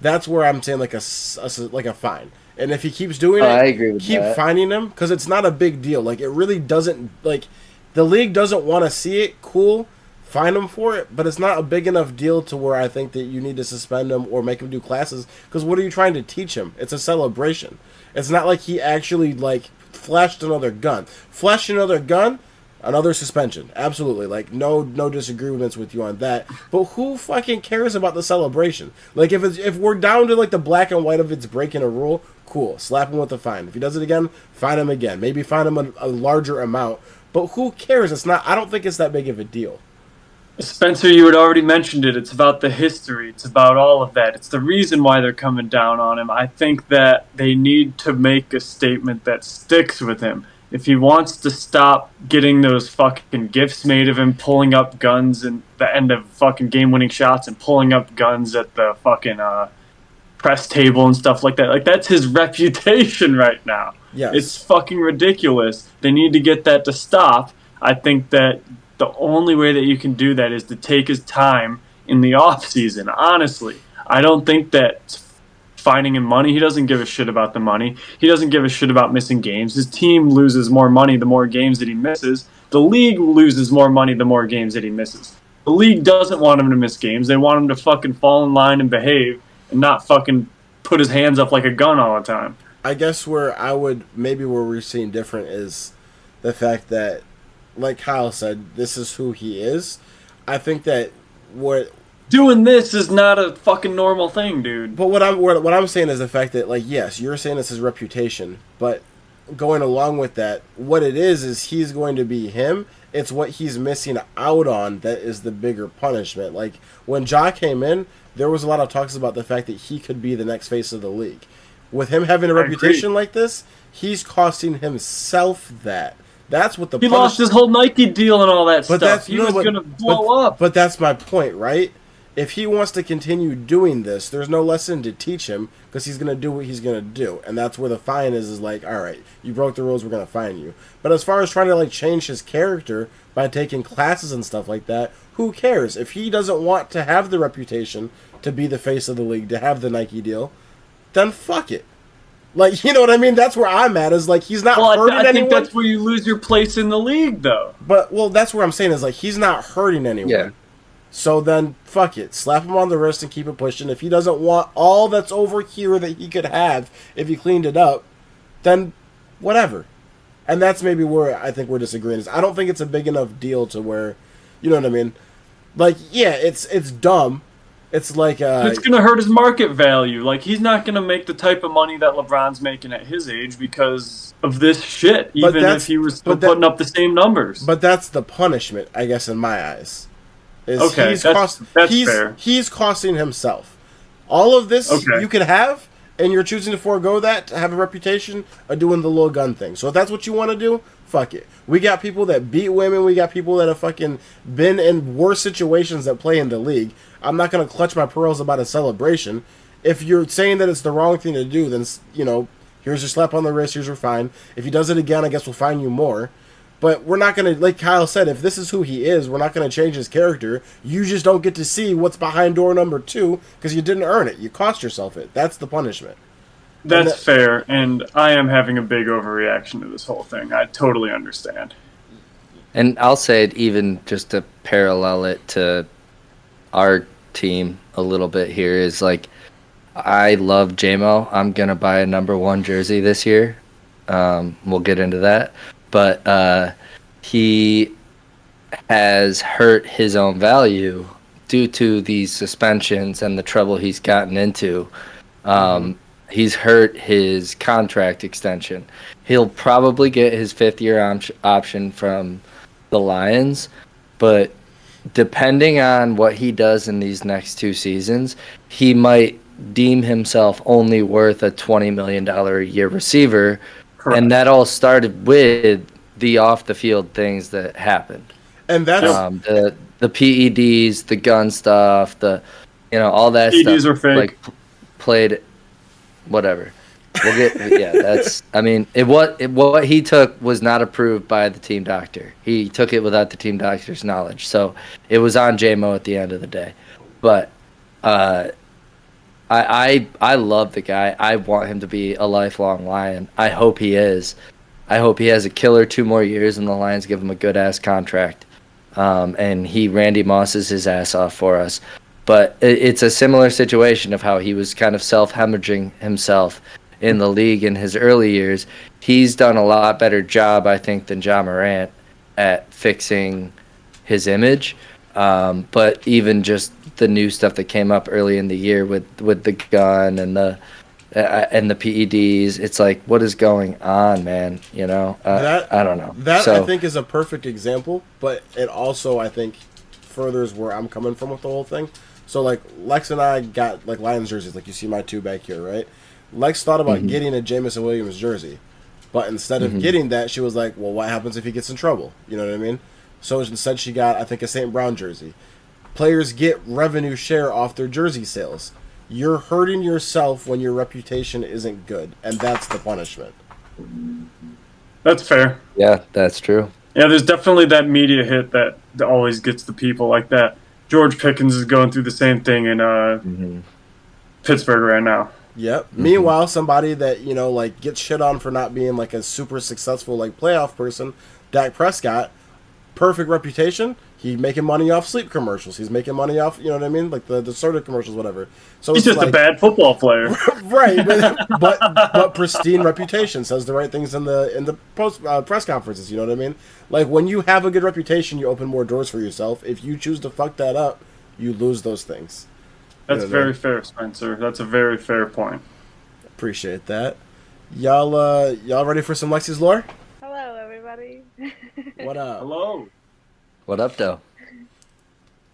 That's where I'm saying, like, a fine. And if he keeps doing it, I agree with keep that. fining him because it's not a big deal. Like, it really doesn't, like, the league doesn't want to see it. Cool. Fine him for it, but it's not a big enough deal to where I think that you need to suspend him or make him do classes because what are you trying to teach him? It's a celebration. It's not like he actually, like, flashed another gun. Flashed another gun, another suspension. Absolutely. Like, no disagreements with you on that. But who fucking cares about the celebration? Like, if we're down to, like, the black and white of it's breaking a rule, cool. Slap him with a fine. If he does it again, fine him again. Maybe fine him a larger amount. But who cares? It's not. I don't think it's that big of a deal. Spencer, you had already mentioned it. It's about the history. It's about all of that. It's the reason why they're coming down on him. I think that they need to make a statement that sticks with him. If he wants to stop getting those fucking gifts made of him pulling up guns in the end of fucking game-winning shots and pulling up guns at the fucking press table and stuff like that, like that's his reputation right now. Yes. It's fucking ridiculous. They need to get that to stop. I think that the only way that you can do that is to take his time in the off season. Honestly, I don't think that finding him money, he doesn't give a shit about the money. He doesn't give a shit about missing games. His team loses more money the more games that he misses. The league loses more money the more games that he misses. The league doesn't want him to miss games. They want him to fucking fall in line and behave and not fucking put his hands up like a gun all the time. I guess where we're seeing different is the fact that, like Kyle said, this is who he is. I think that what doing this is not a fucking normal thing, dude. But what I'm saying is the fact that, like, yes, you're saying it's his reputation, but going along with that, what it is he's going to be him. It's what he's missing out on that is the bigger punishment. Like, when Ja came in, there was a lot of talks about the fact that he could be the next face of the league. With him having a reputation like this, he's costing himself that. That's what he lost his whole Nike deal and all that stuff. He was going to blow up. But that's my point, right? If he wants to continue doing this, there's no lesson to teach him because he's going to do what he's going to do. And that's where the fine is like, all right, you broke the rules, we're going to fine you. But as far as trying to, like, change his character by taking classes and stuff like that, who cares? If he doesn't want to have the reputation to be the face of the league, to have the Nike deal, then fuck it. Like, you know what I mean? That's where I'm at, is like, he's not hurting anyone. I think that's where you lose your place in the league, though. But, well, that's where I'm saying is, like, he's not hurting anyone. Yeah. So then, fuck it. Slap him on the wrist and keep it pushing. If he doesn't want all that's over here that he could have if he cleaned it up, then whatever. And that's maybe where I think we're disagreeing. Is I don't think it's a big enough deal to where, you know what I mean? Like, yeah, it's dumb. It's like it's gonna hurt his market value. Like, he's not gonna make the type of money that LeBron's making at his age because of this shit. Even if he was still putting up the same numbers. But that's the punishment, I guess, in my eyes. Okay, that's fair. He's costing himself. All of this you could have, and you're choosing to forego that to have a reputation of doing the little gun thing. So if that's what you want to do, fuck it. We got people that beat women. We got people that have fucking been in worse situations that play in the league. I'm not going to clutch my pearls about a celebration. If you're saying that it's the wrong thing to do, then, you know, here's your slap on the wrist, here's your fine. If he does it again, I guess we'll fine you more. But we're not going to, like Kyle said, if this is who he is, we're not going to change his character. You just don't get to see what's behind door number 2 because you didn't earn it. You cost yourself it. That's the punishment. That's fair, and I am having a big overreaction to this whole thing. I totally understand. And I'll say it even just to parallel it to our team a little bit here is, like, I love J-Mo. I'm going to buy a number 1 jersey this year. We'll get into that. But he has hurt his own value due to these suspensions and the trouble he's gotten into. He's hurt his contract extension. He'll probably get his 5th-year option from the Lions, but depending on what he does in these next 2 seasons, he might deem himself only worth a $20 million a year receiver. Correct. And that all started with the off-the-field things that happened. And that's the PEDs, the gun stuff, all that PEDs stuff. PEDs are fake. Like, played, whatever. We'll get, yeah, that's, I mean, what he took was not approved by the team doctor. He took it without the team doctor's knowledge. So it was on J-Mo at the end of the day. But I love the guy. I want him to be a lifelong Lion. I hope he is. I hope he has a killer 2 more years and the Lions give him a good-ass contract. And he Randy Mosses his ass off for us. But it's a similar situation of how he was kind of self-hemorrhaging himself in the league in his early years. He's done a lot better job, I think, than Ja Morant at fixing his image. But even just the new stuff that came up early in the year with the gun and the PEDs, it's like, what is going on, man? I don't know. That, I think, is a perfect example, but it also, I think, furthers where I'm coming from with the whole thing. So, like, Lex and I got, like, Lions jerseys, like you see my 2 back here, right? Lex thought about getting a Jamison Williams jersey, but instead of getting that, she was like, well, what happens if he gets in trouble? You know what I mean? So instead she got, I think, a St. Brown jersey. Players get revenue share off their jersey sales. You're hurting yourself when your reputation isn't good, and that's the punishment. That's fair. Yeah, that's true. Yeah, there's definitely that media hit that always gets the people like that. George Pickens is going through the same thing in Pittsburgh right now. Yep. Meanwhile, somebody that, like, gets shit on for not being, like, a super successful, like, playoff person, Dak Prescott, perfect reputation. He's making money off sleep commercials. He's making money off, you know what I mean? Like the soda commercials, whatever. So he's just, like, a bad football player. Right. But pristine reputation, says the right things in the post press conferences, you know what I mean? Like, when you have a good reputation, you open more doors for yourself. If you choose to fuck that up, you lose those things. That's You know what I very mean? fair, Spencer. That's a very fair point. Appreciate that. Y'all ready for some Lexi's lore? Hello, everybody. What up? Hello. What up, though?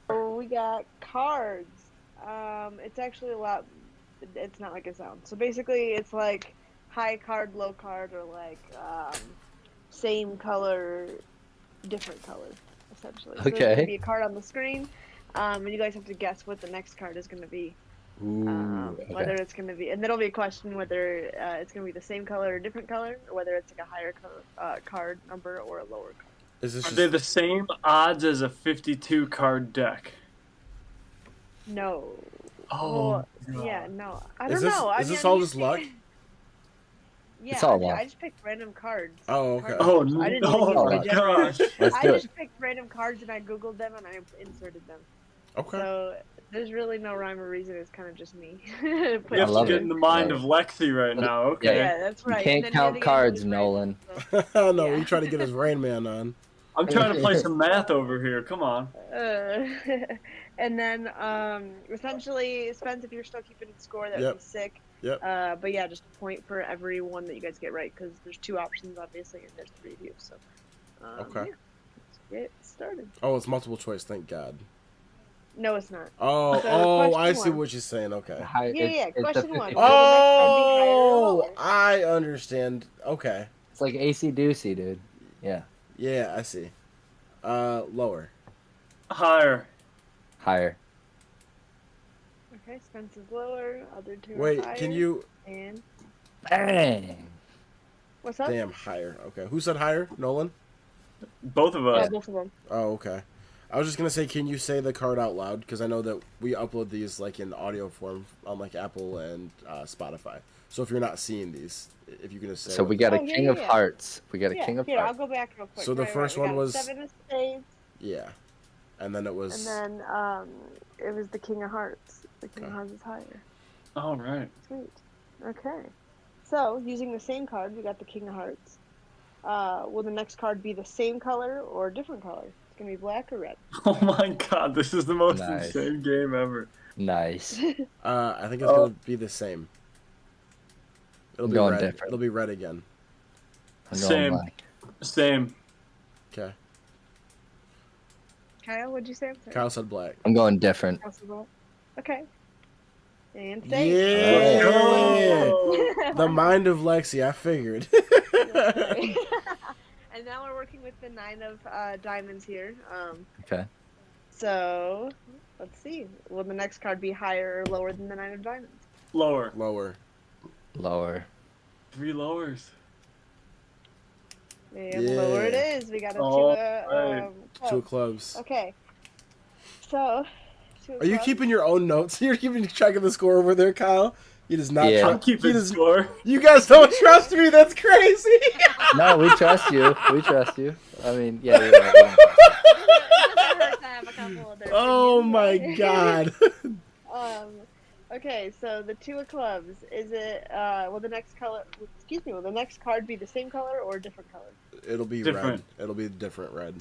So we got cards. It's actually a lot. It's not like it sounds. So basically, it's like high card, low card, or like same color, different color, essentially. So there's Okay. gonna be a card on the screen, and you guys have to guess what the next card is gonna be. Whether it's gonna be, and there'll be a question whether it's gonna be the same color or different color, or whether it's like a higher card number or a lower card. Is this Are just they the same odds as a 52 card deck? No. Oh, Well, yeah, God. no. I Is don't this- know. is this all just luck? Yeah, It's all I luck. just picked random cards. Oh, okay. Oh, I didn't no, even use my my generator. gosh. Let's I do just it. picked random cards and I googled them and I inserted them. Okay. So there's really no rhyme or reason. It's kind of just me. You Put have to love get it. in the mind Love of Lexi right now. Okay. Yeah, that's You right. can't And then count the other cards, one was Nolan. random, so- No, Yeah. we try to get his Rain Man on. I'm trying to play some math over here. Come on. And then essentially, Spence, if you're still keeping score, that would Yep. be sick. Yep. But yeah, just a point for every one that you guys get right, because there's 2 options, obviously, and there's 3 of you. So, Okay. yeah, let's get started. Oh, it's multiple choice. Thank God. No, it's not. Oh, So, I see question what you're saying. Okay. Yeah, question 1. It's, Oh, I understand. Okay. it's like AC Doocy, dude. Yeah. Yeah, I see. Lower. Higher. Higher. Okay, Spence is lower. Other 2 are Wait, higher. can you? And Bang. what's up? Damn, higher. Okay. Who said higher? Nolan? Both of Yeah, us. both of them. Oh, okay. I was just gonna say, can you say the card out loud? Because I know that we upload these like in audio form on like Apple and Spotify. So if you're not seeing these, if you can just say. So what we the- got a Oh, yeah, King yeah, of yeah. Hearts. We got a Yeah, King of here, I'll Hearts. go back real quick. So the first we one got was- 7 of spades, Yeah. And then it was. and then it was the King of Hearts. The King of Okay. Hearts is higher. All right. Sweet. Okay. So, using the same card, we got the King of Hearts. Will the next card be the same color or a different color? It's going to be black or red. Oh my God, this is the most Nice. insane game ever. Nice. I think it's gonna be the same. It'll be Going red. different. It'll be red again. I'm going Same. black. Same. Okay. Kyle, what'd you say? I'm sorry. Kyle said black. I'm going different. Kyle said black. Okay. And Yeah. same. Oh. The mind of Lexi. I figured. And now we're working with the 9 of diamonds here. Okay. So, let's see. Will the next card be higher or lower than the 9 of diamonds? Lower. Lower. Lower. 3 lowers. And Yeah. lower it is. We got a 2 Alright. clubs. 2 clubs. Okay. So, 2 Are you clubs. keeping your own notes? You're keeping track of the score over there, Kyle? You does not. Yeah. I'm keeping score. You guys don't trust me. That's crazy. No, we trust you. We trust you. I mean, yeah, you're right. It doesn't hurt to have a couple of their Oh opinions, my right? God. Okay, so the 2 of clubs, is it, will the next card be the same color or a different color? It'll be Different. red. It'll be different red.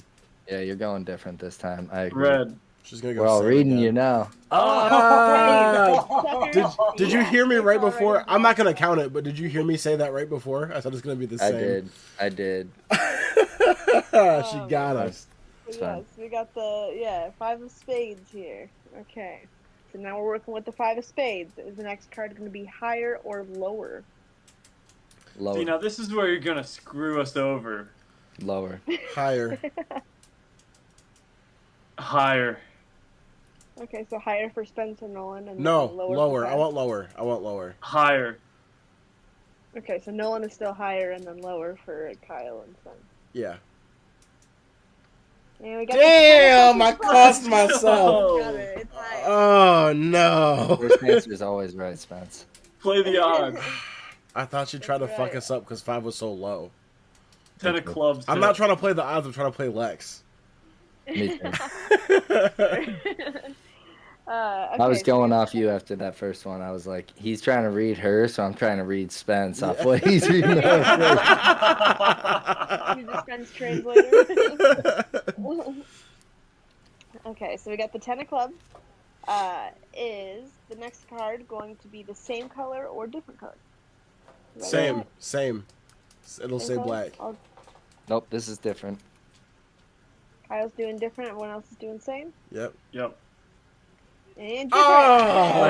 Yeah, you're going different this time. I agree. Red. She's gonna go. We're all same reading again. you now. Ah! Suckers. Did you hear me It's right already before? I'm not gonna black. count it, but did you hear me say that right before? I said it's gonna be the I same. did. I did. She got us. It's Yes, fine. we got the 5 of spades here. Okay, so now we're working with the 5 of spades. Is the next card going to be higher or lower? Lower. See, now this is where you're gonna screw us over. Lower. Higher. Higher. Okay, so higher for Spencer Nolan and No, then lower. lower. For I Kyle. want lower. I want lower. Higher. Okay, so Nolan is still higher and then lower for Kyle and Spence. Yeah. And we got Damn! the I cost myself. Got it. It's higher. Oh no. First answer is always right, Spence. Play the odds. I thought you'd try to That's fuck right. us up because 5 was so low. 10 of clubs. I'm too. not trying to play the odds. I'm trying to play Lex. Me too. Okay, I was so going we- off you after that first one. I was like, he's trying to read her, so I'm trying to read Spence off what he's reading. He's a Spence translator. Okay, so we got the 10 of clubs. Is the next card going to be the same color or different color? Is that Same, right? same. It'll Same say color? black. Nope, this is different. Kyle's doing different. Everyone else is doing same. Yep. Yep. And different. Oh!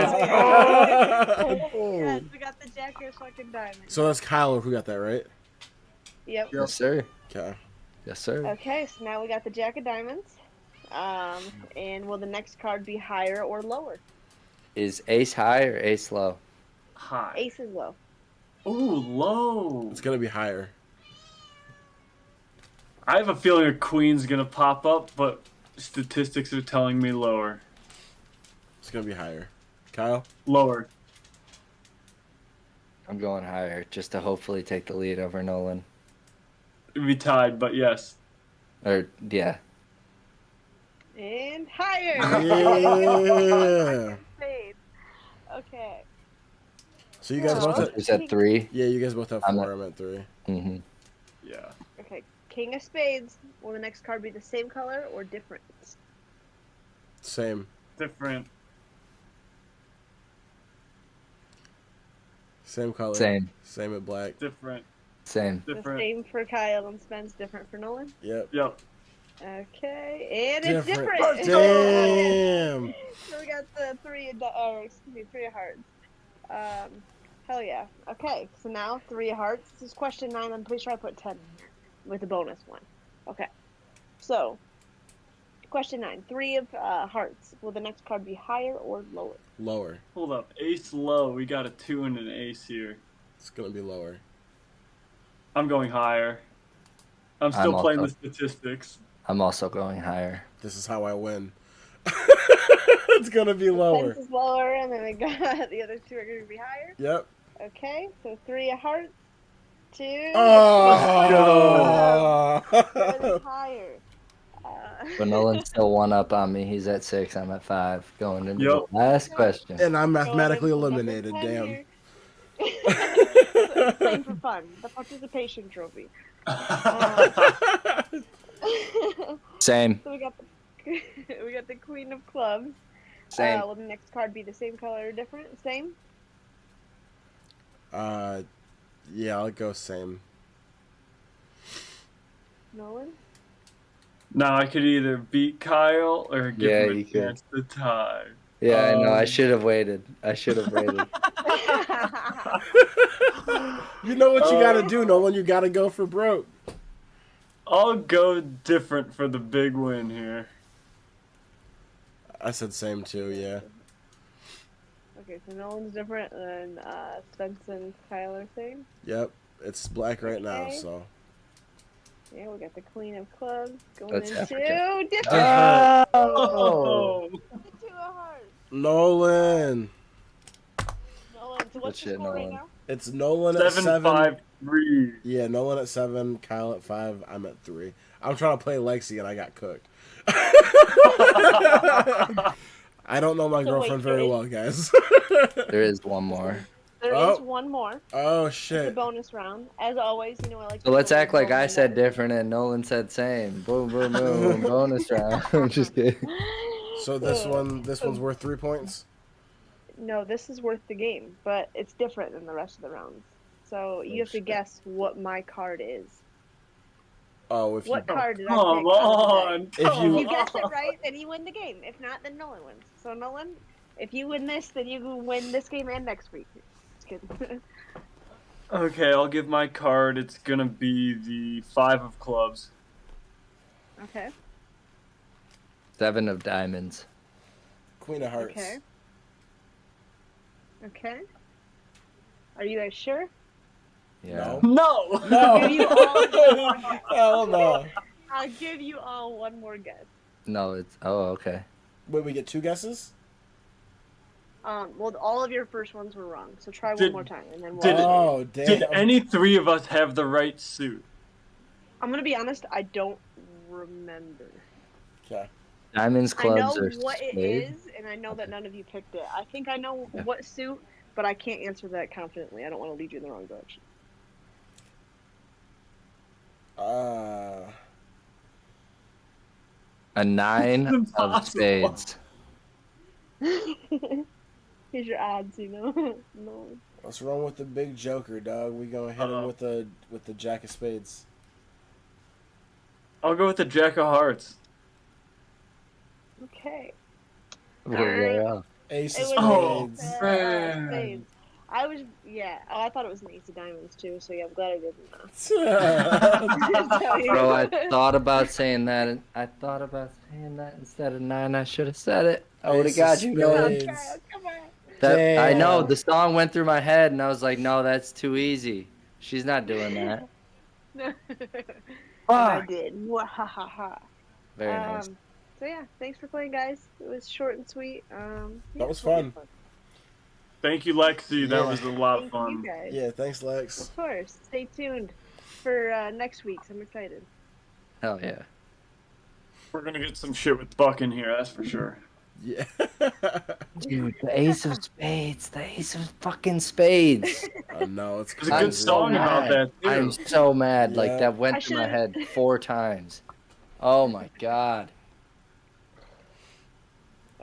Yes, we got the Jacker fucking diamond. So that's Kyle who got that, right? Yep. Yes, sir. Okay. Yes, sir. Okay, so now we got the Jack of Diamonds. And will the next card be higher or lower? Is ace high or ace low? High. Ace is low. Ooh, low. It's gonna be higher. I have a feeling a queen's gonna pop up, but statistics are telling me lower. It's gonna be higher. Kyle? Lower. I'm going higher just to hopefully take the lead over Nolan. It'd be tied, but yes. Or, yeah. And higher. Yeah. Spades. Okay. So you guys So- both have, Is that 3? yeah, you guys both have I'm 4. I'm at 3. Mm-hmm. Yeah. Okay. King of Spades. Will the next card be the same color or different? Same. Different. Same color. Same. Same at black. Different. Same. The Different. same for Kyle and Spence. Different for Nolan. Yep. Yep. Okay. And it's different. Let's Damn. So we got the three of hearts. Hell yeah. Okay, so now 3 of hearts. This is question 9. I'm pretty sure I put 10 in here with a bonus one. Okay. So, question 9. 3 of hearts. Will the next card be higher or lower? Lower. Hold up. Ace low. We got a 2 and an ace here. It's gonna be lower. I'm going higher. I'm still playing the statistics. I'm also going higher. This is how I win. It's gonna be lower. Spence is lower, and then we got the other 2 are going to be higher. Yep. Okay, so 3 of hearts. 2. Oh. Seven higher. But Nolan's still 1 up on me. He's at 6. I'm at 5. Going into Yep. the last question. And I'm mathematically Going into eliminated. number 10 Damn. here. Playing for fun. The participation trophy. Same. So we got the Queen of Clubs. Same. Will the next card be the same color or different? Same? Yeah, I'll go same. Nolan? Now I could either beat Kyle or give Yeah, him a you could. chance to tie. Yeah, I know. I Um, should have waited. You know what you gotta do, Nolan. You gotta go for broke. I'll go different for the big win here. I said same too, yeah. Okay, so Nolan's different than Spence and Kyle are same. Yep. It's black right now, Okay. so. Yeah, we got the Queen of Clubs going That's into Africa. different. Oh. The 2 of hearts. Nolan. Nolan, so what's Good the shit, score right Nolan. now? It's Nolan at 7. 7-5-3. Yeah, Nolan at 7, Kyle at 5, I'm at 3. I'm trying to play Lexi and I got cooked. I don't know my So girlfriend wait, very there well, guys. There is one more. There Oh. is one more. Oh, It's a shit. bonus round. As always, you know I like So to let's put act like I bonus said round. different and Nolan said same. Boom, boom, boom. Bonus round. I'm just kidding. So this one's worth 3 points? No, this is worth the game, but it's different than the rest of the rounds. So you have to shit. guess what my card is. Oh, if you What card did I Come pick? on on. If come you- If you guess it on. right, then you win the game. If not, then Nolan wins. So Nolan, if you win this, then you win this game and next week. Just kidding. Okay, I'll give my card. It's gonna be the 5 of clubs. Okay. 7 of diamonds. Queen of Hearts. Okay. Okay. Are you guys sure? Yeah. No. No. I'll give you all one more guess. Hell no. I'll give you all one more guess. No, it's. Oh, okay. Wait, we get 2 guesses? Well, all of your first ones were wrong, so try one Did- more time, and then we'll. did it- Oh, damn. Did any 3 of us have the right suit? I'm gonna be honest. I don't remember. Okay. Diamonds, I know clubs, or what it spades? is, and I know that none of you picked it. I think I know what suit, but I can't answer that confidently. I don't want to lead you in the wrong direction. A 9 of impossible. spades. Here's your odds, No. What's wrong with the big joker, dog? We gonna hit him with the jack of spades. I'll go with the Jack of Hearts. Okay. Way off. Ace It of was Oh, spades. man. spades. I was, I thought it was an ace of diamonds too. So yeah, I'm glad I didn't know. So, yeah. Bro, I thought about saying that. Instead of 9. I should have said it. I would have Ace got of you. No, spades. Come on. that I know Damn. the song went through my head, and I was like, no, that's too easy. She's not doing that. No. Fuck. I did. Wahahaha. Very nice. So yeah, thanks for playing, guys. It was short and sweet. That was fun. Thank you, Lexi. That Yeah. was a lot of Thank fun. you guys. Yeah, thanks, Lex. Of course. Stay tuned for next week's. I'm excited. Hell yeah. We're gonna get some shit with Buck in here, that's for sure. Yeah. Dude, the ace of spades. The ace of fucking spades. I know it's There's a good crazy. song about that too. I'm so mad. Like, Yeah. that went I through my should've- head 4 times. Oh my god.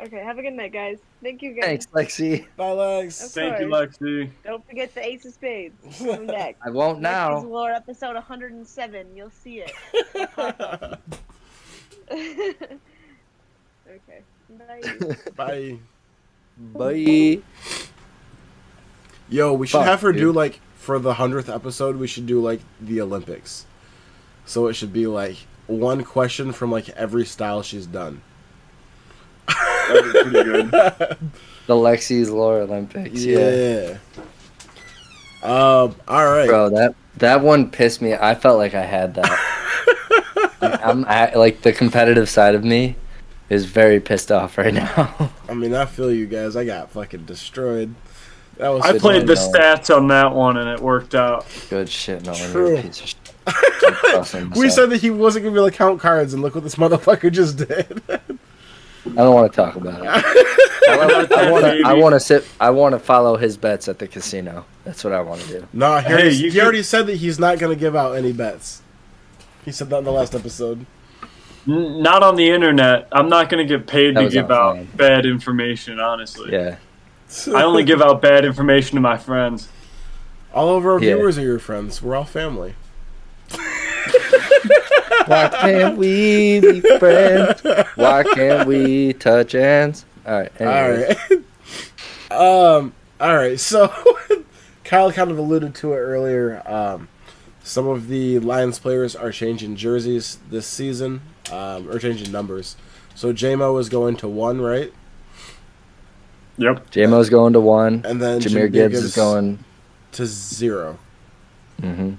Okay, have a good night, guys. Thank you, guys. Thanks, Lexi. Bye, Lex. Of Thank you, course. Lexi. Don't forget the Ace of Spades. Coming next. I won't Lexi's now. Lore episode 107. You'll see it. Okay. Bye. Bye. Bye. Yo, we should Fuck, have her do dude. like for the 100th episode. We should do like the Olympics. So it should be like one question from like every style she's done. That was pretty good. The Lexi's Lore Olympics. Yeah. All right. Bro, that one pissed me. I felt like I had that. Like, the competitive side of me is very pissed off right now. I mean, I feel you guys. I got fucking destroyed. That was. I played the no. stats on that one and it worked out. Good shit, no one. True. You're a piece of shit. I'm crossing We myself. said that he wasn't gonna be able to count cards, and look what this motherfucker just did. I don't want to talk about it. I want to follow his bets at the casino. That's what I want to do. Nah, Hey, he already said that he's not gonna give out any bets. He said that in the last episode. Not on the internet. I'm not going to get paid That to was give offline. out bad information, honestly. Yeah. I only give out bad information to my friends. All of our Yeah. viewers are your friends. We're all family. Why can't we be friends? Why can't we touch hands? All right. Anyways. All right. All right. So, Kyle kind of alluded to it earlier. Some of the Lions players are changing jerseys this season, or changing numbers. So J-Mo is going to 1, right? Yep. J-Mo's going to 1. And then Jameer Gibbs is going to 0. Mm-hmm.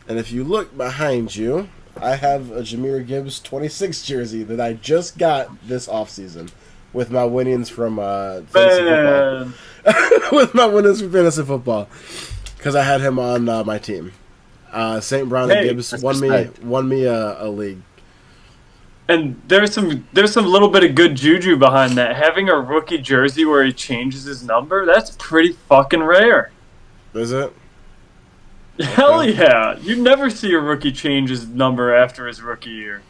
And if you look behind you, I have a Jameer Gibbs 26 jersey that I just got this offseason with my winnings from fantasy football. Man. With my winnings from fantasy football, because I had him on my team. St. Brown and Hey, Gibbs that's won respect. me a league. And there's some little bit of good juju behind that. Having a rookie jersey where he changes his number, that's pretty fucking rare. Is it? Hell yeah. You never see a rookie change his number after his rookie year.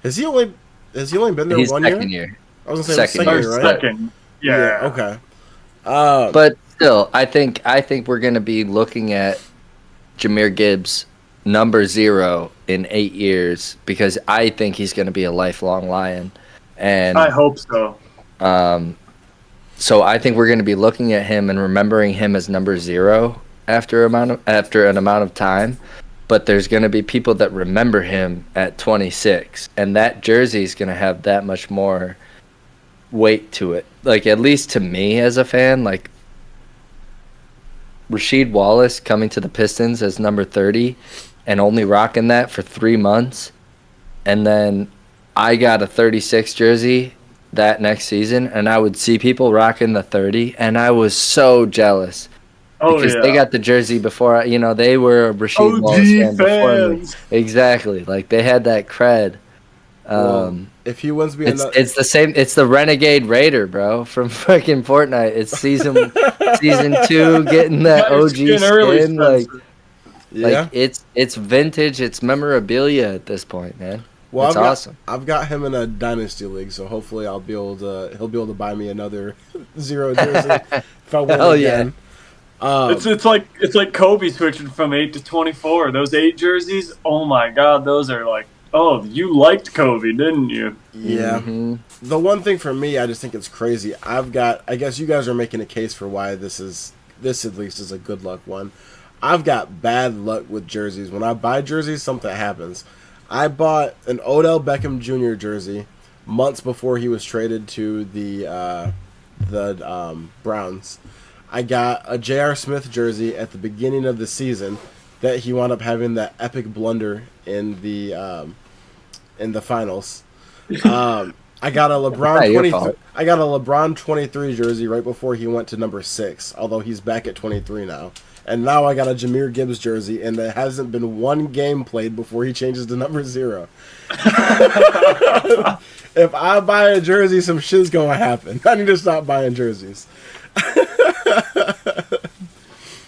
Has he only been there He's 1 second year? year. I was gonna say Second second year. year, Or right? second. Yeah. Okay. But still, I think we're going to be looking at Jameer Gibbs number 0 in 8 years because I think he's going to be a lifelong Lion. And I hope so. so I think we're going to be looking at him and remembering him as number 0 after an amount of time. But there's going to be people that remember him at 26, and that jersey is going to have that much more weight to it. Like, at least to me as a fan, like Rasheed Wallace coming to the Pistons as number 30 and only rocking that for 3 months, and then I got a 36 jersey that next season, and I would see people rocking the 30, and I was so jealous. Oh, Because yeah. they got the jersey before, they were a Rasheed OG Wallace fan before me. fans. Exactly. Like, they had that cred. Well, if he wins me another, It's the same. It's the Renegade Raider, bro, from fucking Fortnite. It's season 2, getting that Nice OG skin early, skin. Like, Spencer. yeah. it's vintage. It's memorabilia at this point, man. Well, It's awesome. I've got him in a dynasty league, so hopefully he'll be able to buy me another 0 jersey if I win Hell again. It's like Kobe switching from 8 to 24. Those 8 jerseys, oh my god, those are like, oh, you liked Kobe, didn't you? Yeah. Mm-hmm. The one thing for me, I just think it's crazy. I guess you guys are making a case for why this at least is a good luck one. I've got bad luck with jerseys. When I buy jerseys, something happens. I bought an Odell Beckham Jr. jersey months before he was traded to the Browns. I got a J.R. Smith jersey at the beginning of the season that he wound up having that epic blunder in the finals. I got a LeBron 23. I got a LeBron 23 jersey right before he went to number 6, although he's back at 23 now. And now I got a Jahmyr Gibbs jersey, and there hasn't been one game played before he changes to number 0. If I buy a jersey, some shit's gonna happen. I need to stop buying jerseys.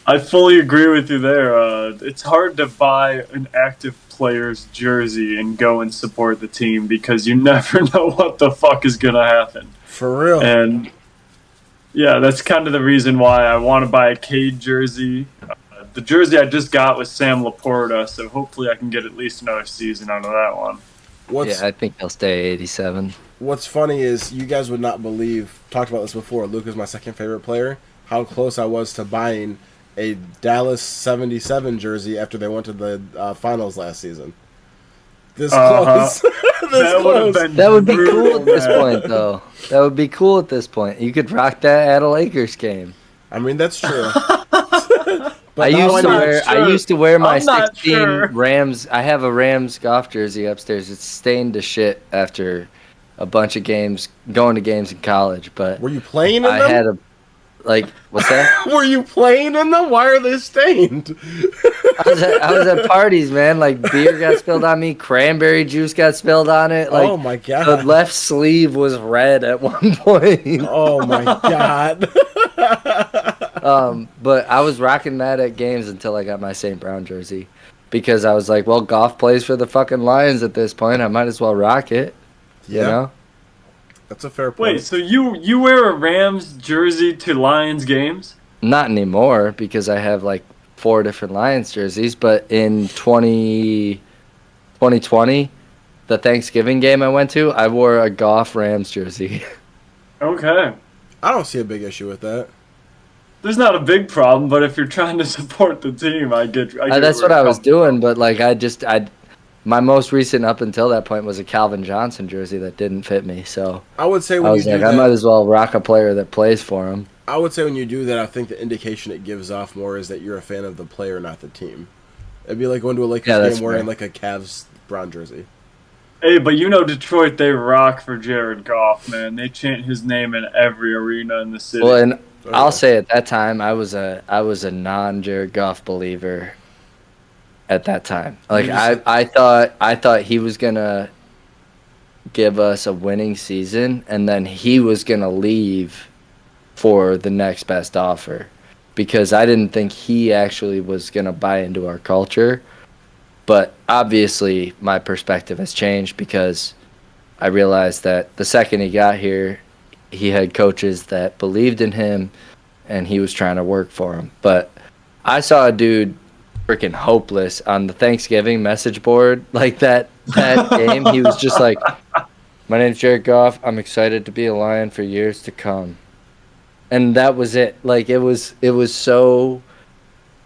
I fully agree with you there. It's hard to buy an active player's jersey and go and support the team because you never know what the fuck is gonna happen. For real. And yeah, that's kind of the reason why I want to buy a Cade jersey. The jersey I just got was Sam Laporta, so hopefully I can get at least another season out of that one. Yeah, I think he'll stay 87. What's funny is you guys would not believe, talked about this before, Luka's my second favorite player, how close I was to buying a Dallas 77 jersey after they went to the finals last season. This close. That would have been That would be brutal, cool at this man. point, though. That would be cool at this point. You could rock that at a Lakers game. I mean, that's true. I used to wear my I'm not 16 sure. Rams. I have a Rams golf jersey upstairs. It's stained to shit after a bunch of games, going to games in college. But Were you playing in I them? had a, like, what's that? Were you playing in them? Why are they stained? I was at parties, man. Like, beer got spilled on me, cranberry juice got spilled on it. Like, Oh my the god. left sleeve was red at one point. Oh my god. But I was rocking that at games until I got my St. Brown jersey. Because I was like, well, golf plays for the fucking Lions at this point. I might as well rock it. You Yeah. know? That's a fair point. Wait, so you wear a Rams jersey to Lions games? Not anymore because I have like 4 different Lions jerseys. But in 2020, the Thanksgiving game I went to, I wore a Goff Rams jersey. Okay. I don't see a big issue with that. There's not a big problem, but if you're trying to support the team, I get That's where what I it was comes doing. But like my most recent up until that point was a Calvin Johnson jersey that didn't fit me. So I would say I when you was do like, that, I might as well rock a player that plays for him. I would say when you do that, I think the indication it gives off more is that you're a fan of the player, not the team. It'd be like going to a Lakers that's game wearing fair. like a Cavs Brown jersey. Hey, but you know Detroit, they rock for Jared Goff, man. They chant his name in every arena in the city. Well, and Oh, I'll yeah. say at that time I was a non-Jared Goff believer. At that time, like I thought he was gonna give us a winning season, and then he was gonna leave for the next best offer, because I didn't think he actually was gonna buy into our culture. But obviously, my perspective has changed because I realized that the second he got here, he had coaches that believed in him, and he was trying to work for him. But I saw a dude freaking hopeless on the Thanksgiving message board like that game. He was just like, my name's Jared Goff. I'm excited to be a Lion for years to come. And that was it. Like, it was so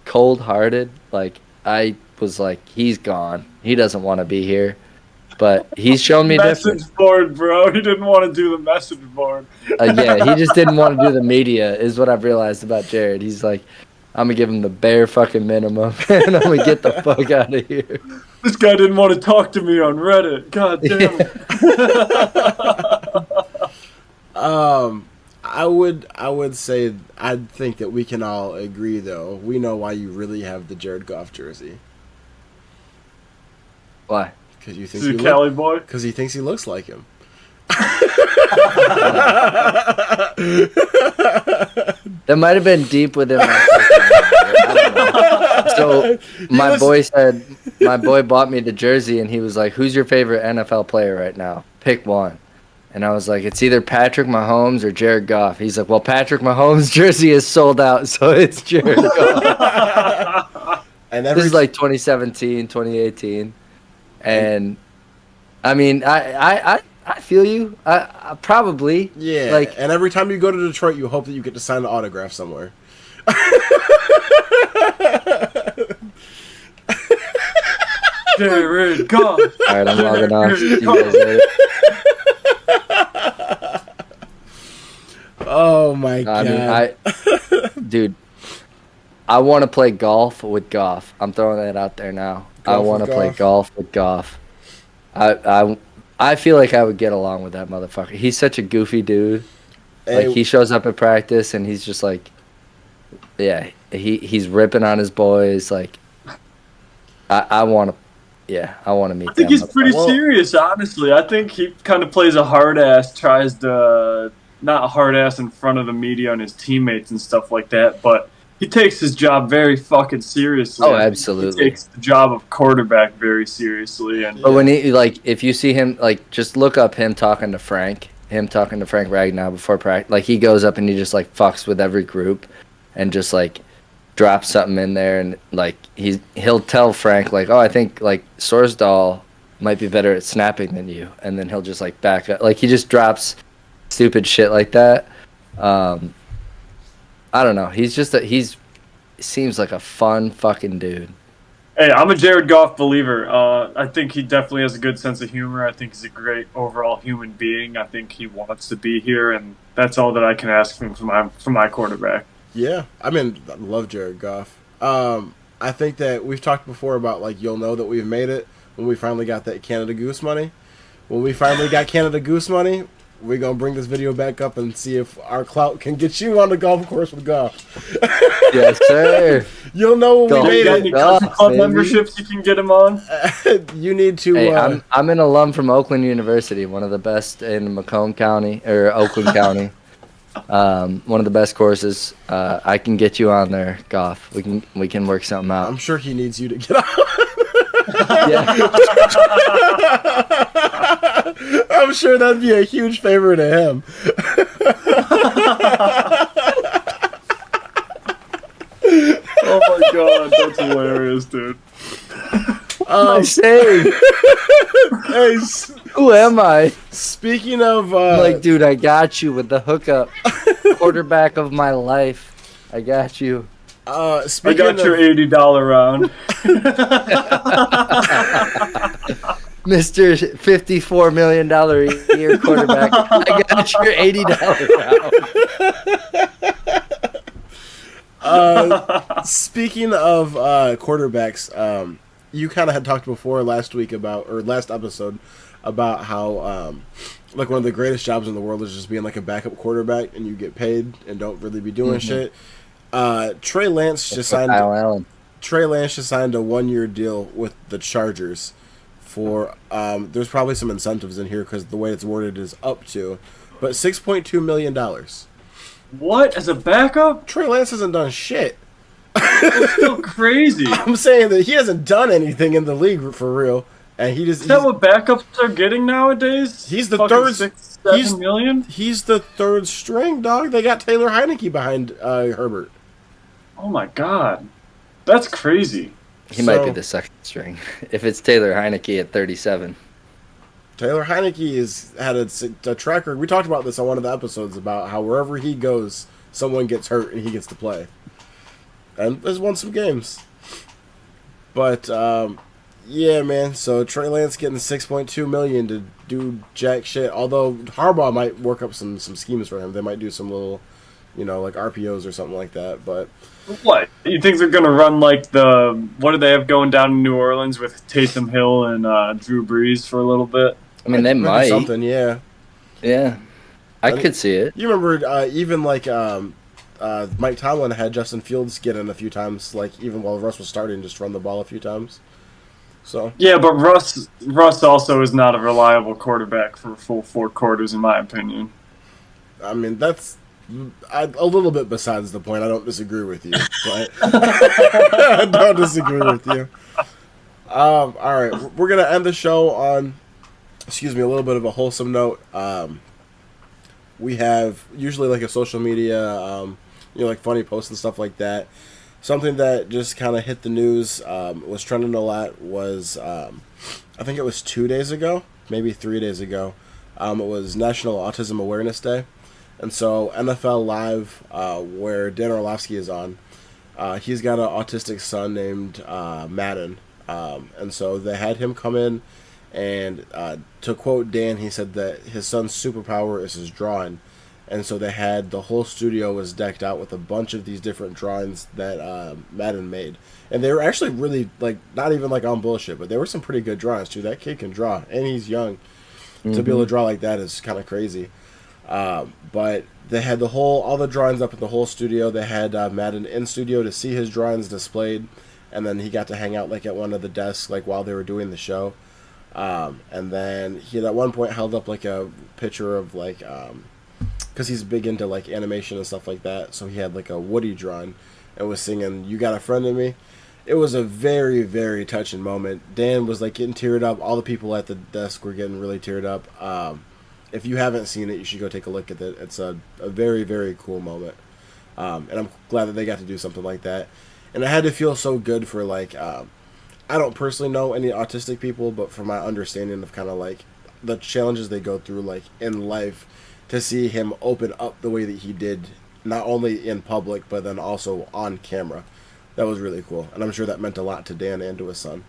cold-hearted. Like, I was like, he's gone. He doesn't want to be here. But he's shown me different. message board, bro. He didn't want to do the message board. Yeah, he just didn't want to do the media, is what I've realized about Jared. He's like, I'm going to give him the bare fucking minimum, and I'm going to get the fuck out of here. This guy didn't want to talk to me on Reddit. God damn it. I would say I think that we can all agree though. We know why you really have the Jared Goff jersey. Why? Because you think This is a Cali boy. Because he thinks he looks like him. That might have been deep within my fucking mind. I don't know. So my listen- boy bought me the jersey, and he was like, "Who's your favorite NFL player right now? Pick one." And I was like, "It's either Patrick Mahomes or Jared Goff." He's like, "Well, Patrick Mahomes' jersey is sold out, so it's Jared Goff." And This is like 2017, 2018, and I mean, I feel you. I probably yeah. like. And every time you go to Detroit, you hope that you get to sign an autograph somewhere. Jared Goff. All right, I'm logging off. See you guys later. Oh my god! I mean, dude, I want to play golf with Goff. I'm throwing that out there now. I Golf want to with play Goff? golf with Goff. I feel like I would get along with that motherfucker. He's such a goofy dude. Hey, Like he shows up at practice and he's just like, yeah, he's ripping on his boys. Like, I want to. Yeah, I want to meet. I think that he's pretty motherfucker. serious, honestly. I think he kind of plays a hard ass, tries to not a hard ass in front of the media and his teammates and stuff like that, but he takes his job very fucking seriously. Oh, I think absolutely. He takes the job of quarterback very seriously, and But when he like, if you see him, like, just look up him talking to Frank Ragnow before practice. Like he goes up and he just like fucks with every group, and just like drops something in there, and like he'll tell Frank like, oh, I think like Sorsdahl might be better at snapping than you, and then he'll just like back up. Like he just drops stupid shit like that. I don't know. He's just seems like a fun fucking dude. hey, I'm a Jared Goff believer. I think he definitely has a good sense of humor. I think he's a great overall human being. I think he wants to be here, and that's all that I can ask from my quarterback. yeah, I mean, I love Jared Goff. I think that we've talked before about like you'll know that we've made it when we finally got that Canada Goose money. When we finally got Canada Goose money, we're gonna bring this video back up and see if our clout can get you on the golf course with Goff. Yes, sir. You'll know when Golf. we You got made any it. Goff, country club baby. memberships you can get him on? You need to. Hey, I'm an alum from Oakland University, one of the best in Macomb County or Oakland County. One of the best courses. I can get you on there, Goff. We can work something out. I'm sure he needs you to get on. Yeah. I'm sure that'd be a huge favor to him. Oh my god, that's hilarious, dude. What am I saying? Hey, Who am I? speaking of, I'm like, dude, I got you with the hookup. Quarterback of my life. I got you. I speaking got your of, $80 round. Mr. $54 million a year quarterback. I got your $80 round. speaking of quarterbacks, you kind of had talked before last episode about how like one of the greatest jobs in the world is just being like a backup quarterback and you get paid and don't really be doing shit. Trey Lance just signed. Kyle Allen. Trey Lance just signed a 1-year deal with the Chargers for. There's probably some incentives in here because the way it's worded is up to, but $6.2 million. What? As a backup? Trey Lance hasn't done shit. That's still crazy. I'm saying that he hasn't done anything in the league for real, and Is that what backups are getting nowadays? He's the Fucking third- 6, 7 he's- million? he's the third string dog. They got Taylor Heineke behind Herbert. Oh my god. That's crazy. He might be So- the second string. If it's Taylor Heineke at 37. Taylor Heineke has had a track record. We talked about this on one of the episodes about how wherever he goes, someone gets hurt and he gets to play. And has won some games. But, yeah, man. So Trey Lance getting $6.2 million to do jack shit. Although Harbaugh might work up some schemes for him. They might do some little, like RPOs or something like that. But What? You think they're gonna run like what do they have going down in New Orleans with Taysom Hill and Drew Brees for a little bit? I mean, they do might. something, yeah. Yeah. I could see it. You remember even like Mike Tomlin had Justin Fields get in a few times, like even while Russ was starting, just run the ball a few times. So Yeah, but Russ also is not a reliable quarterback for a full 4 quarters, in my opinion. I mean that's a little bit besides the point. I don't disagree with you, but I don't disagree with you. All right, we're gonna end the show on, a little bit of a wholesome note. We have usually like a social media, like funny posts and stuff like that. Something that just kind of hit the news, was trending a lot, was I think it was 2 days ago, maybe 3 days ago. It was National Autism Awareness Day. And so NFL Live, where Dan Orlovsky is on, he's got an autistic son named Madden. And so they had him come in, and to quote Dan, he said that his son's superpower is his drawing. And so they had, the whole studio was decked out with a bunch of these different drawings that Madden made. And they were actually really, like, not even like on bullshit, but they were some pretty good drawings too. That kid can draw, and he's young. To be able to draw like that is kind of crazy. But they had all the drawings up in the whole studio. They had Madden in studio to see his drawings displayed, and then he got to hang out like at one of the desks like while they were doing the show. And then he at one point held up like a picture of like, because he's big into like animation and stuff like that, so he had like a Woody drawing and was singing "You Got a Friend in Me." It was a very, very touching moment. Dan was like getting teared up. All the people at the desk were getting really teared up. If you haven't seen it, you should go take a look at it. It's a very, very cool moment. And I'm glad that they got to do something like that. And I had to feel so good for like, I don't personally know any autistic people, but from my understanding of kind of like the challenges they go through like in life, to see him open up the way that he did, not only in public, but then also on camera. That was really cool, and I'm sure that meant a lot to Dan and to his son.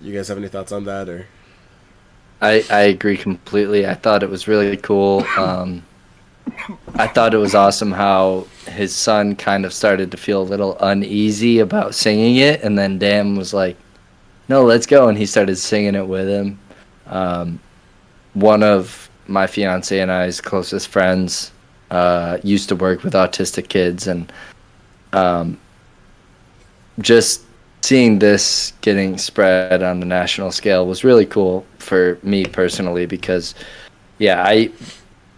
You guys have any thoughts on that, or? I agree completely. I thought it was really cool. I thought it was awesome how his son kind of started to feel a little uneasy about singing it, and then Dan was like, "No, let's go," and he started singing it with him. One of my fiance and I's closest friends used to work with autistic kids, and just seeing this getting spread on the national scale was really cool for me personally, because I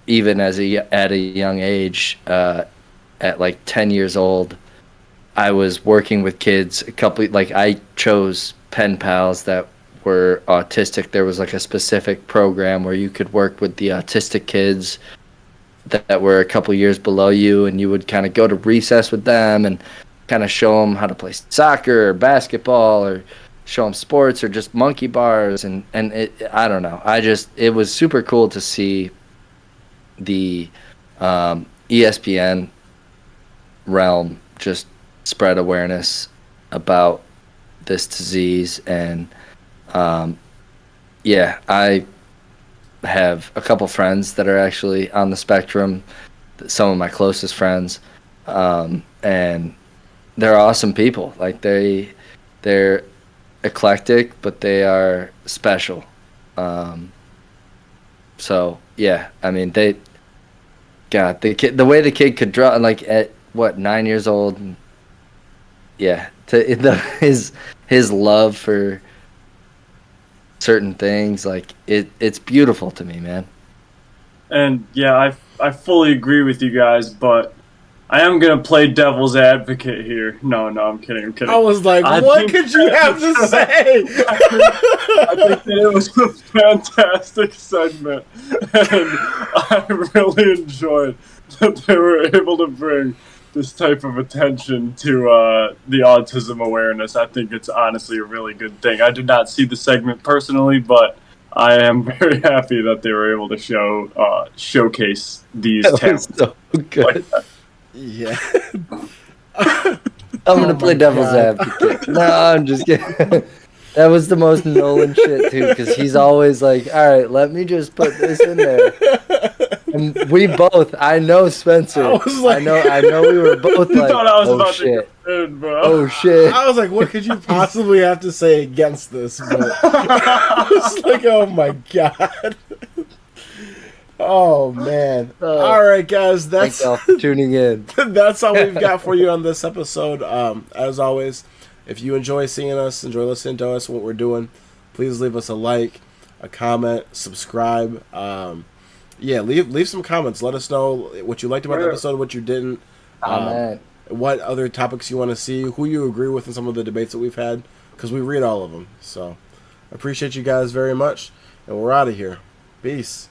even at a young age, at like 10 years old, I was working with kids. I chose pen pals that were autistic. There was like a specific program where you could work with the autistic kids that were a couple years below you, and you would kind of go to recess with them and kind of show them how to play soccer or basketball, or show them sports, or just monkey bars, and I don't know. It was super cool to see the ESPN realm just spread awareness about this disease. And I have a couple friends that are actually on the spectrum, some of my closest friends, and they're awesome people. Like they're eclectic, but they are special. So yeah, I mean, the way the kid could draw, like at 9 years old, and his love for certain things, like it's beautiful to me, man. And yeah, I fully agree with you guys, but I am gonna play devil's advocate here. No, I'm kidding. I was like, what could you have to say? I think that it was a fantastic segment, and I really enjoyed that they were able to bring this type of attention to the autism awareness. I think it's honestly a really good thing. I did not see the segment personally, but I am very happy that they were able to showcase these talents. So good. Yeah. I'm gonna play devil's advocate. No, I'm just kidding. That was the most Nolan shit too, because he's always like, "All right, let me just put this in there." And we both, I know Spencer. I know we were both like, thought I was "Oh about shit, to get in, bro." Oh shit. I was like, what could you possibly have to say against this? But I was like, oh my god. Oh man! All right, guys, Thanks all for tuning in. That's all we've got for you on this episode. As always, if you enjoy seeing us, enjoy listening to us, what we're doing, please leave us a like, a comment, subscribe. Yeah, leave some comments. Let us know what you liked about the episode, what you didn't. What other topics you want to see, who you agree with in some of the debates that we've had, because we read all of them. So, appreciate you guys very much, and we're out of here. Peace.